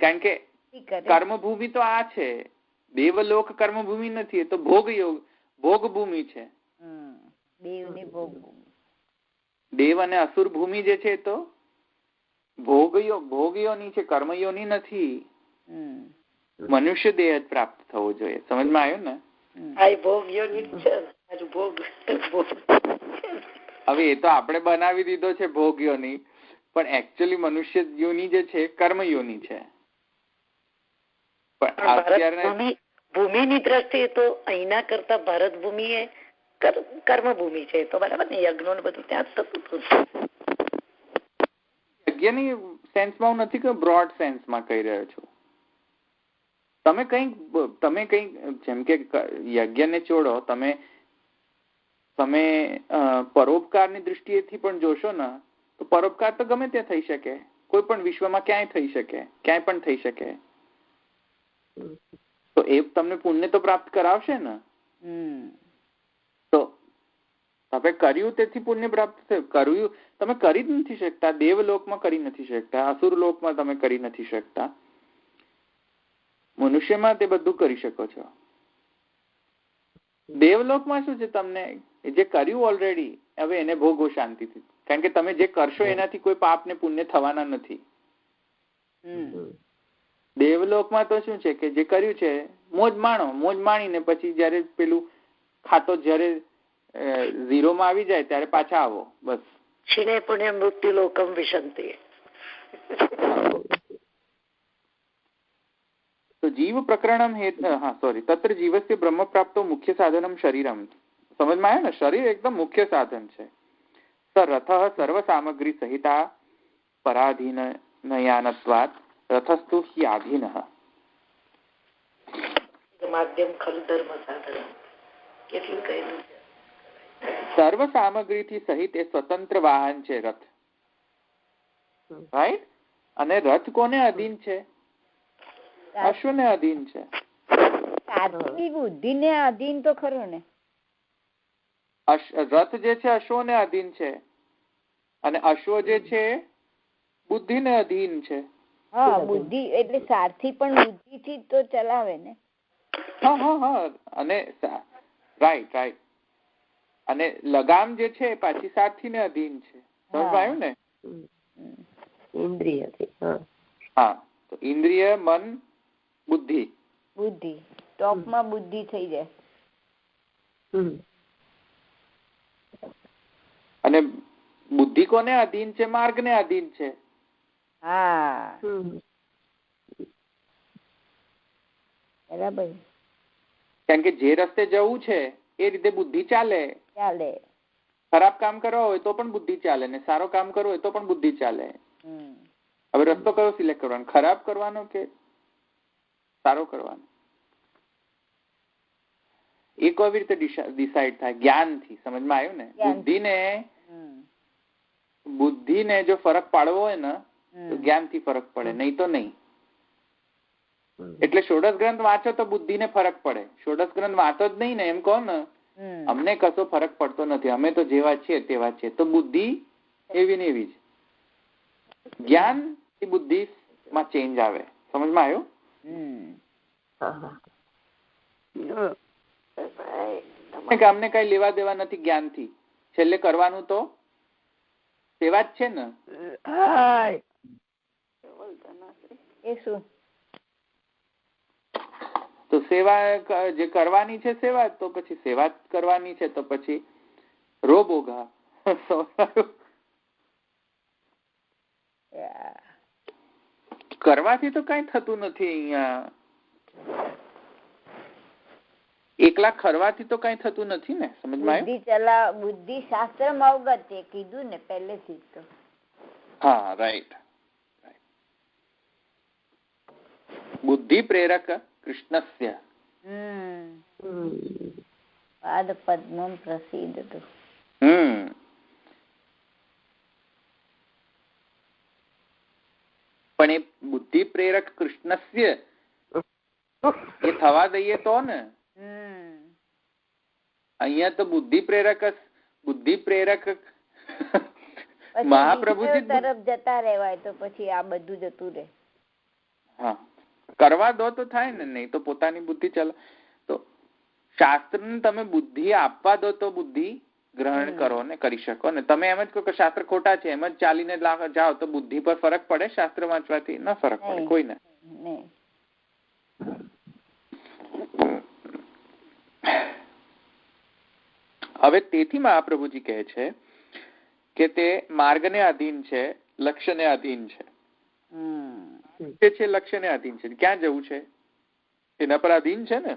કારણ કે કર્મભૂમિ તો આ છે, દેવલોક કર્મભૂમિ નથી, એ તો ભોગભૂમિ છે. દેવ અને અસુર ભૂમિ જે છે તો ભોગયોની છે, કર્મયોની નથી. મનુષ્ય દેહ જ પ્રાપ્ત થવો જોઈએ. સમજમાં આવ્યું ને? હવે એ તો આપણે બનાવી દીધો છે ભોગયોની, પણ એકચ્યુઅલી મનુષ્ય યોની જે છે કર્મયોની છે. ભૂમિની દ્રષ્ટિએ તો અહીંના કરતા ભારત ભૂમિ એ કર્મભૂમિ છે, તો બરાબર ને? યજ્ઞો ને બધું ત્યાં જ થતું હતું. યજ્ઞની સેન્સમાં હું નથી કહ્યું, બ્રોડ સેન્સમાં કહી રહ્યો છું. તમે કંઈક જેમ કે યજ્ઞને છોડો, તમે પરોપકારની દૃષ્ટિએથી પણ જોશો ને, તો પરોપકાર તો ગમે ત્યાં થઈ શકે, કોઈ પણ વિશ્વમાં ક્યાંય થઈ શકે, ક્યાંય પણ થઈ શકે. તો એ તમને પુણ્ય તો પ્રાપ્ત કરાવશે ને. તો તમે કર્યું તેથી પુણ્ય પ્રાપ્ત થયું. કર્યું તમે કરી જ નથી શકતા, દેવલોકમાં કરી નથી શકતા, અસુર લોકમાં તમે કરી નથી શકતા. મનુષ્યમાં તે બધું કરી શકો છો. દેવલોકમાં શું છે? તમને જે કર્યું ઓલરેડી, હવે એને ભોગવો શાંતિથી. કારણ કે તમે જે કરશો એનાથી કોઈ પાપ ને પુણ્ય થવાના નથી. દેવલોકમાં તો શું છે કે જે કર્યું છે મોજ માણો, મોજ માણીને પછી જયારે પેલું ખાતો જયારે ઝીરોમાં આવી જાય ત્યારે પાછા આવો, બસ. ક્ષીણે પુણ્ય મૃત્યુ લોકમ વિશંતિ. તો જીવ પ્રકરણમ તત્ર જીવસ્ય બ્રહ્મ પ્રાપ્તો મુખ્ય સાધનમ શરીરમ. સમજમાં આવ્યું ને? શરીર એકદમ મુખ્ય સાધન છે. રથ સર્વ સામગ્રી સહિતા પરાધીનયાનત્વાત રથસ્તુ હ્યાધીન. માધ્યમ ખલુ ધર્મ સાધન કેટલું કહેલું. સર્વ સામગ્રીથી સહિત એ સ્વતંત્ર વાહન છે રથ. રાઈટ? અને રથ કોને અધીન છે? અશ્વને અધીન છે. બુદ્ધિ ને અધીન તો ખરો ને. રથ જે છે અશ્વને અધીન છે, અને અશ્વ જે છે બુદ્ધિને અધીન છે. હા, બુદ્ધિ એટલે સારથી પણ બુદ્ધિથી તો ચલાવે ને. હા. અને રાઈટ. અને લગામ જે છે પાછી સારથીને અધીન છે. સમજાયું ને? ઇન્દ્રિય. હા, તો ઇન્દ્રિય, મન, બુદ્ધિ ટોપમાં બુદ્ધિ થઈ જાય. અને બુદ્ધિ કોને અધીન છે? માર્ગને અધીન છે. હા, બરાબર. કારણ કે જે રસ્તે જવું છે એ રીતે બુદ્ધિ ચાલે. ખરાબ કામ કરવા હોય તો પણ બુદ્ધિ ચાલે, ને સારો કામ કરવો હોય તો પણ બુદ્ધિ ચાલે. હવે રસ્તો કયો સિલેક્ટ કરવાનો? ખરાબ કરવાનો કે સારો કરવાનો? એ કેવી રીતે ડિસાઈડ થાય? જ્ઞાનથી. સમજમાં આવ્યું ને? બુદ્ધિને જો ફરક પાડવો હોય ને તો જ્ઞાનથી ફરક પડે, નહીં તો નહીં. એટલે ષોડશ ગ્રંથ વાંચો તો બુદ્ધિને ફરક પડે. ષોડશ ગ્રંથ વાંચો જ નહીં ને, એમ કહો ને અમને કશો ફરક પડતો નથી, અમે તો જેવા છીએ તેવા છીએ. તો બુદ્ધિ એવી ને એવી જ. જ્ઞાન થી બુદ્ધિ માં ચેન્જ આવે. સમજમાં આવ્યું? અમને કઈ લેવા દેવા નથી જ્ઞાન થી. છેલ્લે કરવાનું તો સેવા જ છે ને. એ શું? તો સેવા જે કરવાની છે સેવા, તો પછી સેવા જ કરવાની છે, તો પછી રોબોગા. કરવાથી તો કઈ થતું નથી અહીંયા. એકલા ખરવાથી તો કઈ થતું નથી ને. સમજમાં આવ્યું? બુદ્ધિ શાસ્ત્ર માં અવગત છે કીધું ને પહેલેથી તો. હા, રાઈટ. બુદ્ધિ પ્રેરક કૃષ્ણસ્ય પાદ પદ્મમ પ્રસિદ્ધ. પણ એ બુદ્ધિ પ્રેરક કૃષ્ણસ્ય એ થવા દઈએ તો ને. અહીંયા તો બુદ્ધિ પ્રેરક મહાપ્રભુજી તરફ જતા રહેવાય તો પછી આ બધું જતું રહે. હા, કરવા દો તો થાય ને, નહીં તો પોતાની બુદ્ધિ ચાલે. તો શાસ્ત્રને તમે બુદ્ધિ આપવા દો તો બુદ્ધિ ગ્રહણ કરો ને કરી શકો ને. તમે એમ જ કહો કે શાસ્ત્ર ખોટા છે, એમ જ ચાલીને જાઓ તો બુદ્ધિ પર ફરક પડે? શાસ્ત્ર વાંચવાથી ન ફરક પડે કોઈને. હવે તેથી મહાપ્રભુજી કહે છે કે તે માર્ગને આધીન છે, લક્ષ્યને આધીન છે. છે લક્ષ્યને આધીન છે. ક્યાં જવું છે એના પર આધીન છે ને.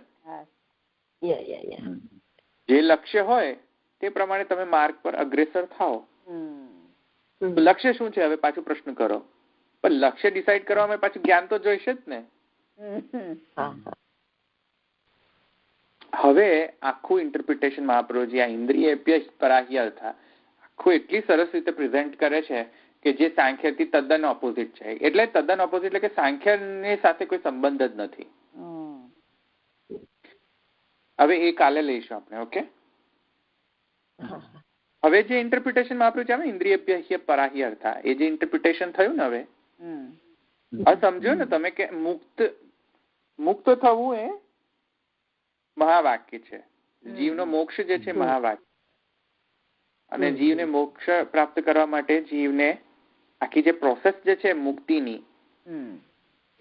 જે લક્ષ્ય હોય તે પ્રમાણે તમે માર્ગ પર અગ્રેસર થાઓ. લક્ષ્ય શું છે હવે પાછું પ્રશ્ન કરો. પણ લક્ષ્ય ડિસાઈડ કરવામાં પાછું જ્ઞાન તો જોઈશે જ ને. હવે આખું ઇન્ટરપ્રિટેશન મહાપ્રભુજી આ ઇન્દ્રિય પરાહ્ય અર્થ આખું એટલી સરસ રીતે પ્રેઝન્ટ કરે છે કે જે સાંખ્યથી તદ્દન ઓપોઝિટ છે. એટલે તદ્દન ઓપોઝિટ એટલે કે સાંખ્યની સાથે કોઈ સંબંધ જ નથી. હવે એ કાલે લઈશું આપણે. ઓકે, હવે જે ઇન્ટરપ્રિટેશન મહાપ્રભુજી આવે ઇન્દ્રિય પરાહ્ય અર્થ, એ જે ઇન્ટરપ્રિટેશન થયું ને હવે સમજો ને તમે કે મુક્ત થવું એ મહાવાક્ય છે. જીવનો મોક્ષ જે છે મહાવાક્ય. અને જીવને મોક્ષ પ્રાપ્ત કરવા માટે જીવને આખી જે પ્રોસેસ જે છે મુક્તિની,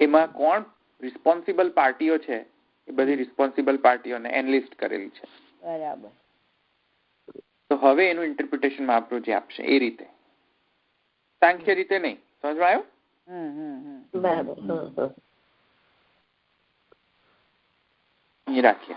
એમાં કોણ રિસ્પોન્સિબલ પાર્ટીઓ છે એ બધી રિસ્પોન્સિબલ પાર્ટીઓને એનલિસ્ટ કરેલી છે. બરાબર. તો હવે એનું ઇન્ટરપ્રિટેશન મહાપ્રભુજી આપશે એ રીતે, સાંખ્ય રીતે નહીં. સમજમાં આવ્યું? બરાબર. રાખીએ.